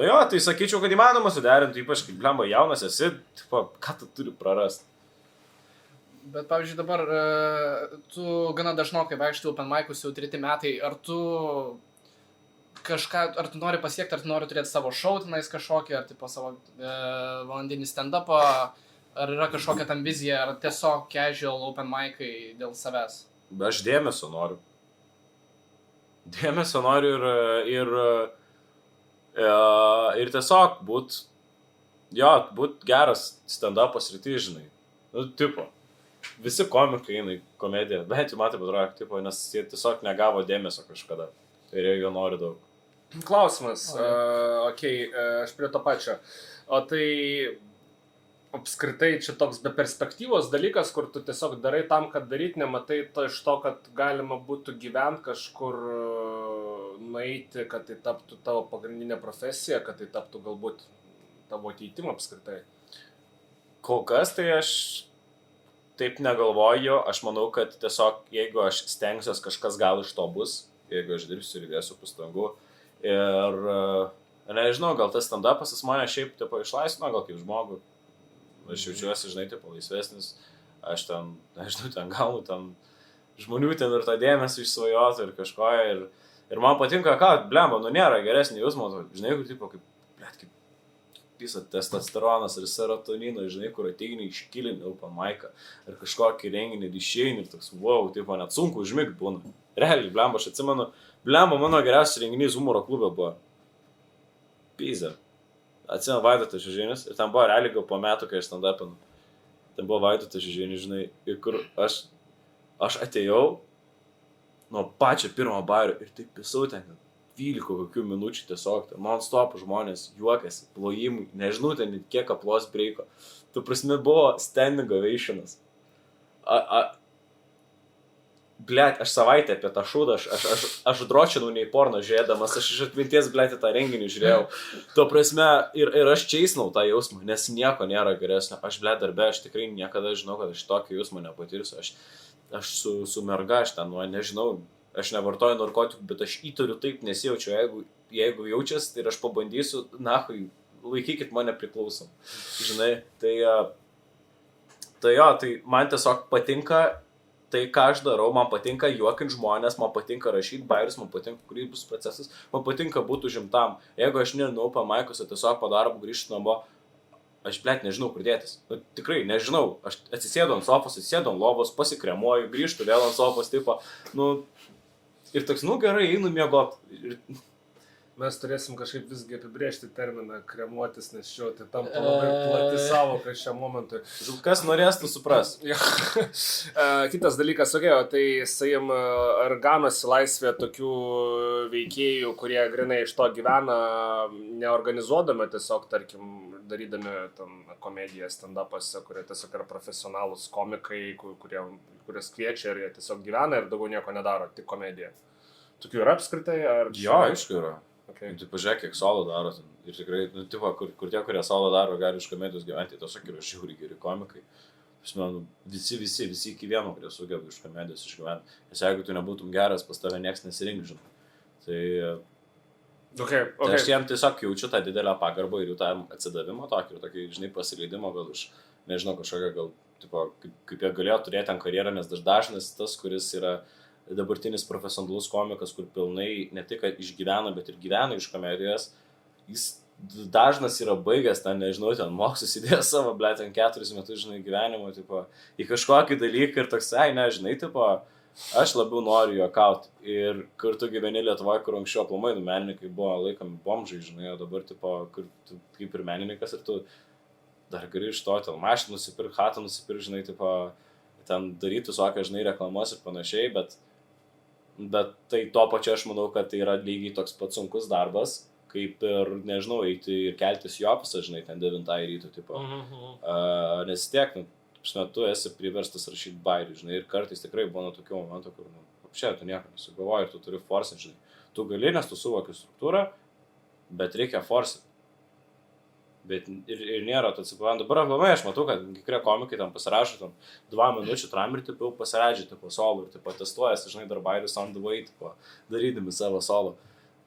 jo, tai sakyčiau, kad įmanoma suderinti, ypač kaip blemba jaunas esi, tipo, ką tu turi prarasti. Bet, pavyzdžiui, dabar tu gana dažnokai vaikštai open mic'us jau 3 metai, ar tu nori pasiekti, ar tu nori turėti savo šou tenais kažkokį, ar tipo savo valandinį stand-upą, ar yra kažkokia tam vizija, ar tiesiog casual open mic'ai dėl savęs? Aš dėmesio noriu. Dėmesio noriu ir tiesiog būt geras stand-upas rytį, žinai. Nu, tipo. visi komikai eina į komediją, bet jau matai, atrodo, tipo, nes jie tiesiog negavo dėmesio kažkada ir jie jo nori daug. Klausimas, aš prie to pačio. O tai apskritai čia toks be perspektyvos dalykas, kur tu tiesiog darai tam, kad daryti, nematai to iš to, kad galima būtų gyventi kažkur, nueiti, kad tai taptų tavo pagrindinė profesija, kad tai taptų galbūt tavo ateitim apskritai. Kol kas tai aš taip negalvoju, aš manau, kad tiesiog jeigu aš stengsiuos, kažkas gal iš to bus, jeigu aš dirbsiu ir įdėsiu pastangų. Ir nežinau, gal tas stand-upas mane šiaip tipo išlaisvino, gal kaip žmogų. Aš jaučiuosi, žinai, tipo laisvesnis, aš ten, nežinau, ten gaunu ten žmonių ten ir tą dėmesį išsvajotų ir kažko. Ir man patinka, blemba, nėra geresnį jausmą, žinai, kur tipo kaip visą testosteronas ir serotonino, žinai, kur ateini iškilinį open mic'ą ir kažkokį renginį išeini ir toks, wow, tipo, net sunku užmigt būna. Realiai, blemba, aš atsimenu, mano geriausias renginys humoro klube buvo. Pizza. Atsimenu Vaidotas Žižinis ir ten buvo realiai gal po metų, kai aš stand-upinu. Ten buvo Vaidotas Žižinis, žinai, ir kur aš atėjau nuo pačio pirmo bario ir taip pisau ten 12 kokių minučių tiesiog, non-stop žmonės juokėsi, plojimai, nežinau, ten kiek aplos breiko. Tu prasme buvo standing ovationas. Blet, aš savaitę apie tą šūdą, aš dročinau nei porno žiūrėdamas, aš iš atminties, blet, tą renginį žiūrėjau. Tuo prasme, ir aš čeisnau tą jausmą, nes nieko nėra geresnio. Aš, blet, darbe, aš tikrai niekada žinau, kad aš tokį jausmą nepatirsiu. Aš su merga, aš ten, nežinau, aš nevartoju narkotikų, bet aš įtariu taip nesijaučiu. Jeigu jaučias, tai aš pabandysiu, nahui, laikykit mane priklausom. Žinai, tai man tiesiog patinka tai, ką aš darau, man patinka juokinti žmonės, man patinka rašyti bairius, man patinka kūrybos procesas, man patinka būti užimtam. Jeigu aš nežinau pamaikose, tiesiog po darbo grįžtu namo, aš, blet, nežinau, kur dėtis. Tikrai nežinau, aš atsisėdu ant sofos, atsisėdu ant lovos, pasikremuoju, grįžtu vėl ant sofos, tipo, ir toks, gerai, einu miegot. Mes turėsim kažkaip visgi apibrėžti terminą kremuotis, nes šio tai tampa labai plati savoka šiam momentui. Kas norės, tu supras. Kitas dalykas, tai saim, ar ganosi laisvė tokių veikėjų, kurie grinai iš to gyvena, neorganizuodami tiesiog, tarkim, darydami komediją stand-up'ose, kurie tiesiog yra profesionalūs komikai, kurias kviečia ir jie tiesiog gyvena ir daugiau nieko nedaro, tik komediją. Tokių yra apskritai? Jo, aišku yra. Okay. Tu pažiūrėk, kiek solo daro. Ir tikrai, tipo, kur tie, kurie solo daro, gali iš komedijos gyventi, tiesiog yra žiauriai geri komikai. Visi iki vieno, kurie sugeba iš komedijos išgyventi. Nes jeigu tu nebūtum geras, pas tave nieks nesirink, žinai. Tai aš jiem tiesiog jaučiu tą didelę pagarbą ir jų tą atsidavimą tokį, žinai, pasileidimą gal iš, nežinau, kažkokią gal, tipo, kaip jie galėjo turėti ant karjerą, nes dažnas tas, kuris yra dabartinis profesionalus komikas, kur pilnai ne tik išgyvena, bet ir gyvena iš komedijos, jis dažnas yra baigęs, ten, nežinau, ten mokslus įdėjęs savo, blet, ten 4 metus, žinai, gyvenimo, tipo, į kažkokį dalyką ir toks, nežinai, tipo, aš labiau noriu juokauti. Ir kur tu gyveni Lietuvoje, kur anksčiau aplamai, menininkai buvo laikomi bomžai, žinai, o dabar, tipo, kur tu kaip ir menininkas ir tu dar gali iš to, ten mašiną nusipirk, chatą nusipirk, žinai, tipo, ten daryti visokią, žinai, reklamas ir panašiai, bet tai tuo pačiu aš manau, kad tai yra lygiai toks pat sunkus darbas, kaip ir, nežinau, eiti ir keltis į ofisą, žinai, ten 9 ryto, tipo. Nes tiek, tu esi priverstas rašyti bairį, žinai, ir kartais tikrai būna tokių momentų, kur, tu nieko nesugalvoji ir tu turi forsinti, žinai. Tu gali, nes tu suvoki struktūrą, bet reikia forsinti. Bet ir nėra to atsipavant. Dabar aplamai aš matau, kad kai kurie komikai tam pasirašo 2 minučių tram ir taip jau pasiražė tipo solo ir tipo testuojasi, žinai, dar bairius on the way, tipo, darydami savo solo.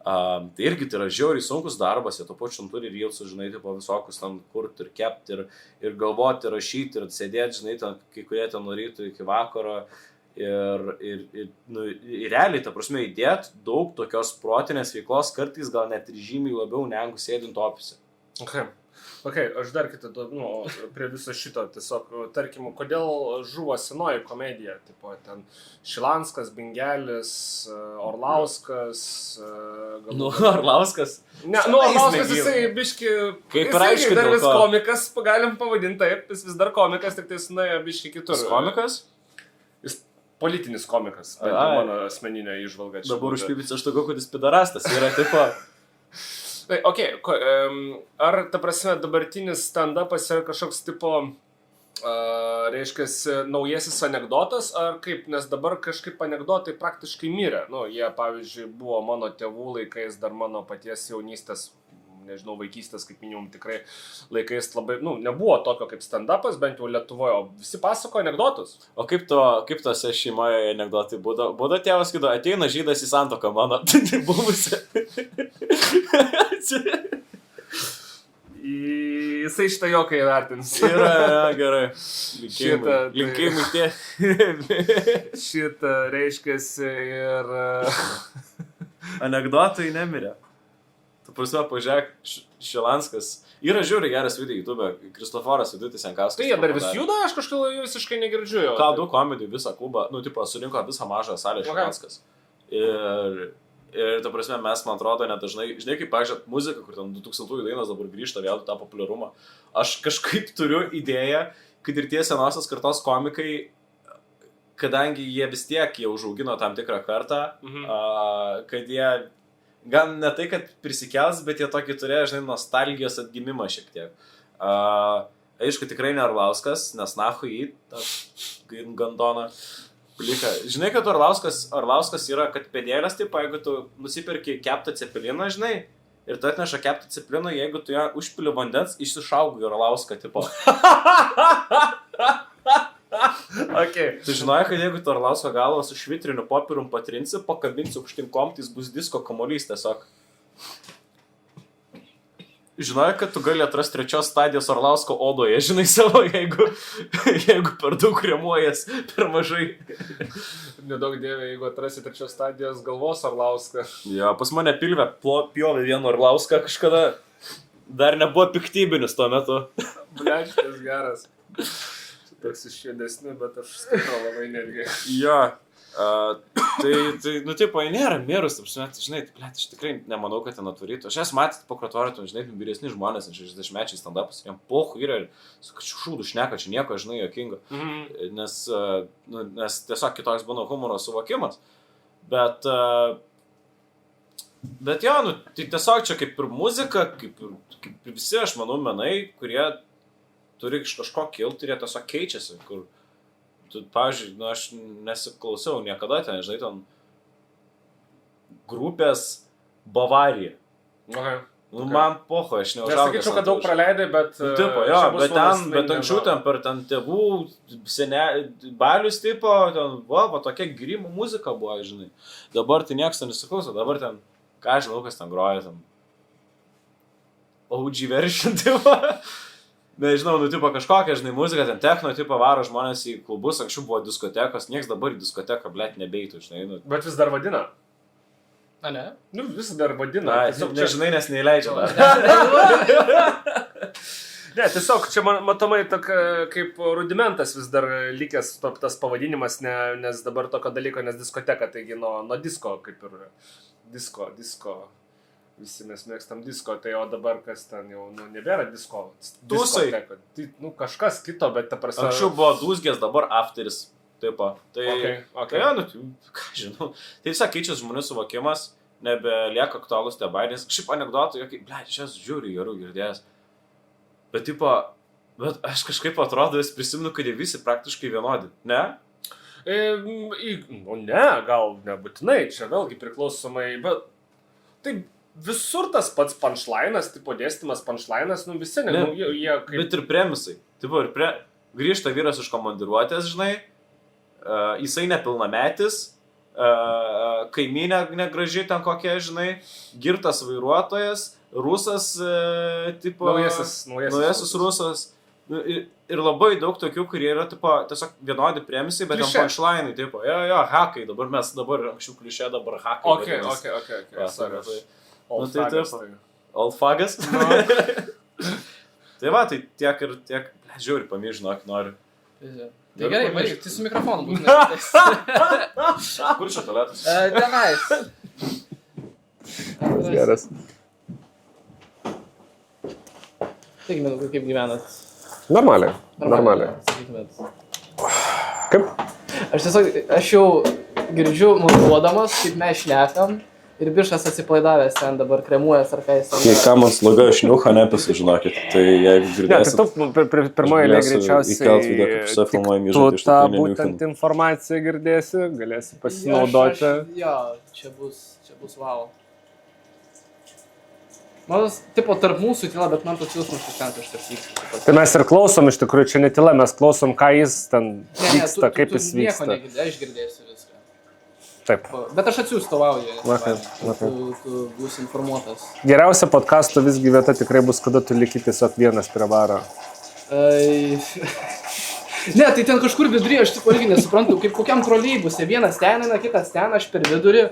Tai irgi tai yra žiauriai sunkus darbas, jie to pačiu turi reelsų, žinai, tipo visokius ten kurti ir kepti ir galvoti, rašyti ir sėdėti, žinai, ten, kai kurie ten nuo ryto iki vakaro ir realiai, ta prasme, įdėti daug tokios protinės veiklos, kartais gal net ir žymiai labiau negu sėdint ofise. Okay. Aš dar kitą, prie viso šito, tiesiog, tarkim, kodėl žuvo senoji komedija, tipo, ten Šilanskas, Bingelis, Orlauskas, Orlauskas. Ne, Orlauskas jisai biški, Kaip ir jisai aišku, dar dėl vis ko. komikas, galim pavadinti taip, jis vis dar komikas, tik tai jis nuėjo biški kitur. Komikas? Jis politinis komikas, bent Ai. jau mano asmeninė įžvalga. čia Dabar būtų. užpipits aš tokiu, kad jis pidarastas yra tipo. Tai, ar, ta prasme, dabartinis stand-upas yra kažkoks tipo, reiškia, naujasis anekdotas, ar kaip, nes dabar kažkaip anekdotai praktiškai mirė. Jie, pavyzdžiui, buvo mano tėvų laikais, dar mano paties jaunystės, nežinau, vaikystės, kaip minimum, tikrai laikais labai, nebuvo tokio kaip stand-upas, bent jau Lietuvoje, o visi pasako anekdotus. O kaip tose šeimoje anekdotai būdo tėvas, kai ateina žydas į santuoką mano, buvusi. Jisai šitą joką įvertins. Yra, gerai. Šitą, tai- Linkėjimai tie. Šitą reiškiasi ir... Anekdotai nemirė. Tu prasme, pažiūrėk, Šilanskas. Yra žiūri geras video YouTube, Kristoforas Vidutis Jankauskas. Tai jie dar vis juda, aš kažkaip visiškai negirdžiu jo. Ką, du komedijų, visą klubą, surinko visą mažą salę Šilanskas. Ir ta prasme, mes, man atrodo, nedažnai, žinai, kaip, pažiūrėt, muzika, kur ten 2000 dainos dabar grįžta vėl tą populiarumą. Aš kažkaip turiu idėją, kad ir tie senosios kartos komikai, kadangi jie vis tiek jau užaugino tam tikrą kartą, kad jie, gal ne tai, kad prisikels, bet jie tokį turėjo, žinai, nostalgijos atgimimą šiek tiek. Aišku, tikrai ne Orlauskas, nes nahu jį, tą gandoną. Plika. Žinai, kad Orlauskas yra kad pėdėlės, taip, jeigu tu nusipirki keptą cepeliną, žinai, ir tu atneša keptą cepeliną, jeigu tu ją užpili vandens, išsišaugai Orlauską, tipo. Okay. Tu žinai, kad jeigu tu Orlausko galvą su švitriniu popierium patrinsi, pakabinsi aukštin komtais, bus disko kamuolys tiesiog. Žinai, kad tu gali atrasti 3 stadijos Orlausko odoje, žinai savo, jeigu per daug kremuojas, per mažai. Nedaug dievė, jeigu atrasi 3 stadijos galvos Orlauską. Jo, pas mane pilvę pjovė vienu Orlauską kažkada. Dar nebuvo piktybinis tuo metu. Blečitas geras. Toks išėdesni, bet aš skaitau labai netgi. Jo. Tai, tipo, nėra mirus, žinai, aš tikrai nemanau, kad ten atvarytų. Aš esu matęs po kratorą, žinai, vyresni žmonės, 60-mečiai stand-upas, jam pochu yra ir su šūdu šneka, čia nieko, žinai, jokingo. Nes tiesiog kitoks būna humoro suvokimas. Bet jo, tai tiesiog čia kaip ir muzika, kaip ir visi, aš manau, menai, kurie turi iš kažko kilti ir jie tiesiog keičiasi, kur... Pavyzdžiui, aš nesiklausiau niekada ten, žinai, ten grupės Bavarija. Okay. Man poho, aš neužaugęs. Nesakyčiau, kad daug praleidai, bet... Tipo, jo, bet anksčiau ten per ten tėvų balius, tipo, ten, va, tokia grimo muzika buvo, žinai. Dabar tai nieks ten nesiklauso, dabar ten, ką žinau, kas ten groja, ten OG version, tipo. Nežinau, tipo kažkokia, žinai, muzika, ten techno, tipo, varo žmonės į klubus, anksčiau buvo diskotekos, nieks dabar į diskoteką, blėt, nebeitų, žinai. Bet vis dar vadina. A, ne? Vis dar vadina. Nežinai, nes neįleidžia dar. Ne, tiesiog čia matomai kaip rudimentas vis dar likęs tas pavadinimas, nes dabar tokio dalyko, nes diskoteka, taigi nuo disko, kaip ir disko. Visi mes mėgstam disko, tai o dabar kas ten jau, nebėra disko. Tūsai. Tai, kažkas kito, bet ta prasme... Anksčiau buvo dūzgės, dabar afteris. Taip, tai... Okay. Ką žinau. Tai visą keičiasi žmonių suvokimas, nebelieka aktualus tie bairės. Šiaip anekdotų, jokai, blėt, šias žiūri, gerų girdėjęs. Bet, tipo, aš kažkaip atrodo, vis prisimenu, kad jie visi praktiškai vienodi. Ne? Ne, gal nebūtinai, čia vėlgi priklausomai, bet... Tai... Visur tas pats punchline'as, tipo dėstymas punchline'as, visi, jie kaip... Bet ir premisai. Tipo, grįžta vyras iš komandiruotės, žinai, jisai nepilnametis, kaimynė negraži ten kokia, žinai, girtas vairuotojas, rusas, tipo... Naujasis rusas. Ir labai daug tokių, kurie yra, tipo, tiesiog vienodi premisai, bet ten punchline'ai, tipo, hakai, dabar anksčiau klišė, dabar hakai. Okay. Sorry. Old fagas? Tai va, tai tiek ir tiek, žiūri, pamiržinok, noriu. Tai gerai, varyk, tai su mikrofonu būtų. Kur čia tualetas? Tenais. Geras. Taigi, Mindaugai, kaip gyvenat? Normaliai. Sakytumėt. Kaip? Aš jau girdžiu montuodamas, kaip mes šnekam. Ir bišas atsipalaidavęs ten dabar kremuojas ar ką jis ten. Kai kam man sloga šniucha nepasižinokit, tai jeigu girdėsit... Ne, tai tu pirmoje eilėje greičiausiai tu tą būtent informaciją girdėsi, galėsi pasinaudoti. Jo, čia bus wow. Manas, tipo, tarp mūsų tyla, bet man toks jausmas užtenka ištarsyksiu. Tai mes ir klausom, iš tikrųjų, čia netyla, mes klausom, ką jis ten vyksta, kaip jis vyksta. Nieko negirdė, aš girdėsiu viską. Taip. Bet aš atsiųstovauju, Okay. tu būsi informuotas. Geriausia podcasto visgi vieta tikrai bus, kada tu liki tiesiog vienas prie baro. Ne, tai ten kažkur viduryje, aš tipo irgi nesuprantu, kaip kokiam troleibuse, vienas ten, kitas ten, aš per vidurį.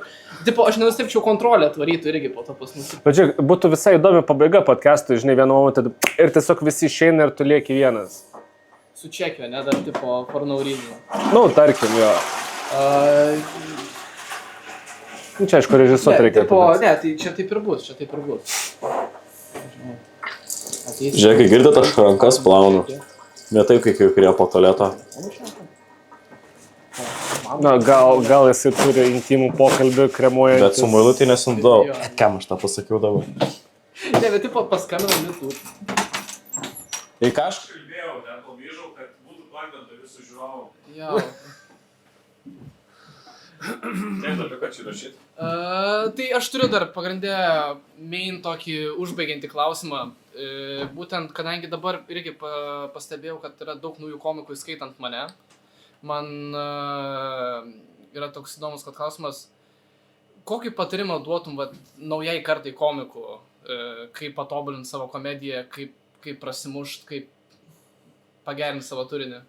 Tipo, aš nenustepčiau kontrolę tvarytų irgi po to pas mus. Bet žiūrėk, būtų visai įdomi pabaiga podcast'ui, žinai, vienu momentu ir tiesiog visi išeina ir tu lieki vienas. Su čekio, ne, dar tipo for no reason. Nu, tarkim, jo. Čia, aišku, režisuoti reikia. Ne, tai čia taip ir bus, Žiūrėk, kai girdėt, aš rankas plaunu. Ne taip, kai kurie po tualeto. Na, gal jisai turi intimų pokalbį, kremuoja. Bet su muilu tai nesundau. Kam aš tą pasakiau dabar? Ne, bet tipo paskambinam litų. Tai ką aš kalbėjau, ten pamyžau, kad būtų plakdant visų žiūrovų. Jo. Taip, apie ką čia rašyt? Tai aš turiu dar pagrindę main tokį užbaigiantį klausimą. Būtent, kadangi dabar irgi pastebėjau, kad yra daug naujų komikų įskaitant mane. Man yra toks įdomus, kad klausimas, kokį patarimą duotum naujai kartai komikų, kaip patobulinti savo komediją, kaip prasimušt, kaip pagerinti savo turinį?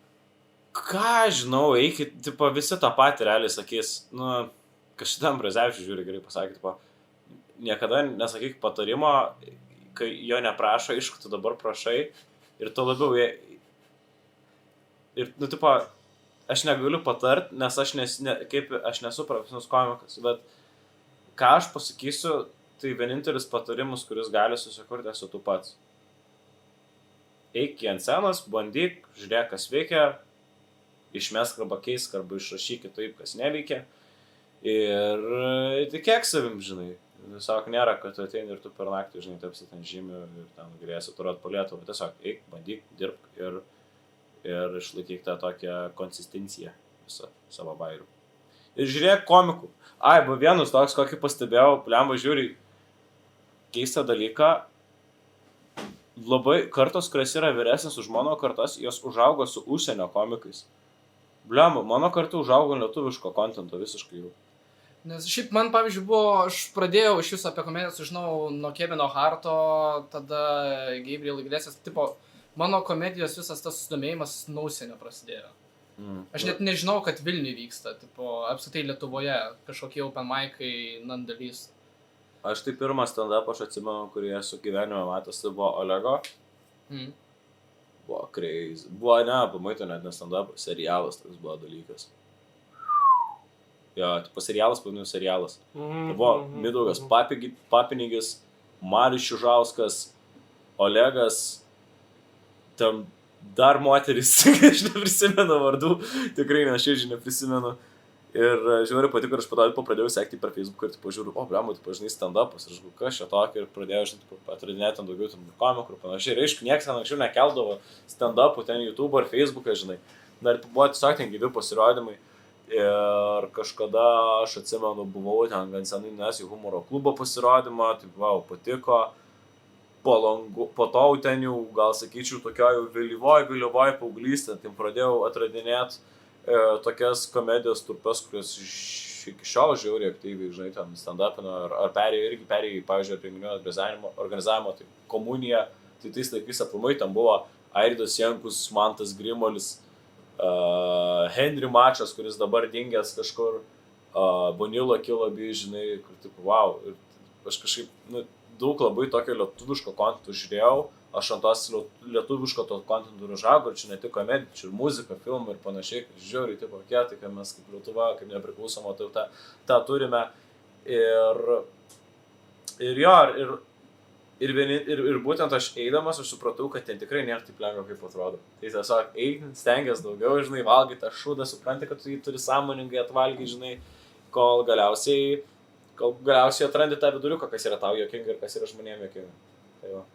Ką žinau, eikit, tipo, visi tą patį realiai sakys, nu, kažkitam Brazevičiui žiūri gerai pasakyti, tipo, niekada nesakyk patarimo, kai jo neprašo, aišku, tu dabar prašai ir tu labiau ir, nu, tipo, aš negaliu patart, nes aš nesu profesionalus komikas, bet ką aš pasakysiu, tai vienintelis patarimus, kuris gali susikurti, esu tu pats. Eik ant scenos, bandyk, žiūrėk, kas veikia, išmesk arba keisk, arba išrašyk taip, kas neveikia. Ir tikėk savim, žinai. Tiesiog nėra, kad tu ateini ir tu per naktį, žinai, tapsi ten žymių ir ten galėsi turėti po Lietuvą. Tiesiog eik, bandyk, dirbk ir išlaikyk tą tokią konsistenciją visą savo bairių. Ir žiūrėk komikų. Buvo vienas toks, kokį pastebėjau, blemba žiūri keistą dalyką. Labai kartos, kurios yra vyresnės už mano kartas, jos užaugo su užsienio komikais. Blemba, mano kartu užaugo lietuviško kontento visiškai jau. Nes šiaip man, pavyzdžiui, aš pradėjau iš jūsų apie komediją, sužinau nuo Kevino Harto, tada Gabriel Iglesias, tipo, mano komedijos visas tas susidomėjimas nuo užsienio prasidėjo. Aš net nežinau, kad Vilniuje vyksta, tipo, apskritai Lietuvoje, kažkokie open mic'ai, nandalys. Aš tai pirmą stand-up aš atsimenu, kurį esu gyvenime matęs, tai buvo Olego. Buvo crazy. Buvo, pamaito net ne stand-up, serialas toks buvo dalykas. Jo, tipo serialas, pavadinimu serialas. Tai buvo Mindaugas Papinigis, Marius Čiužauskas, Olegas, tam dar moteris, aš neprisimenu vardų, tikrai neširdžiai neprisimenu. Ir žiūrėjau, patiko, ir aš pradėjau sekti per Facebooką ir pažiūrėjau, blemu, žinai, stand-upas, ir aš galvoju, kas čia tokio, ir pradėjau, žinai, atradinėti ten daugiau komikų ir panašiai. Ir aišku, niekas ten anksčiau nekeldavo stand-upų, ten YouTube ar Facebooką, žinai. Dar buvo tiesiog ten gyvi pasirodymai. Ir kažkada, aš atsimenu, buvau ten gan senai, nes į humoro klubo pasirodymą, tai patiko. Po to ten jau, gal sakyčiau, tokio jau vėlyvoj paauglystė, tai pradėjau atradinėti tokias komedijos trupes, kurios iki šiol žiauriai aktyviai, žinai, ten stand-upino, ar perėjo, pavyzdžiui, renginių organizavimo, tai Komunija, tai tais laikais aplamai ten buvo Airidas Jankus, Mantas Grimolis, Henry Mačas, kuris dabar dingęs kažkur, Bonilo Kilabi, žinai, kur tipo, wow, ir aš kažkaip, daug labai tokio lietuviško kontentų žiūrėjau, aš ant tos lietuviško to kontentų ir užaugau, ir čia ne tik komedija, čia ir muzika, filmai ir panašiai, žiūri, tipo, kokie, tai kad mes kaip Lietuva, kaip nepriklausoma, tai tą turime. Ir jo, ir būtent aš eidamas, aš supratau, kad ten tikrai nėra taip lengva, kaip atrodo. Tai tiesiog eik, stengiasi daugiau, žinai, valgai tą šūdą, supranti, kad tu jį turi sąmoningai atvalgyti, žinai, kol galiausiai atrandi tą viduriuką, kas yra tau juokinga ir kas yra žmonėm juokinga. Tai va.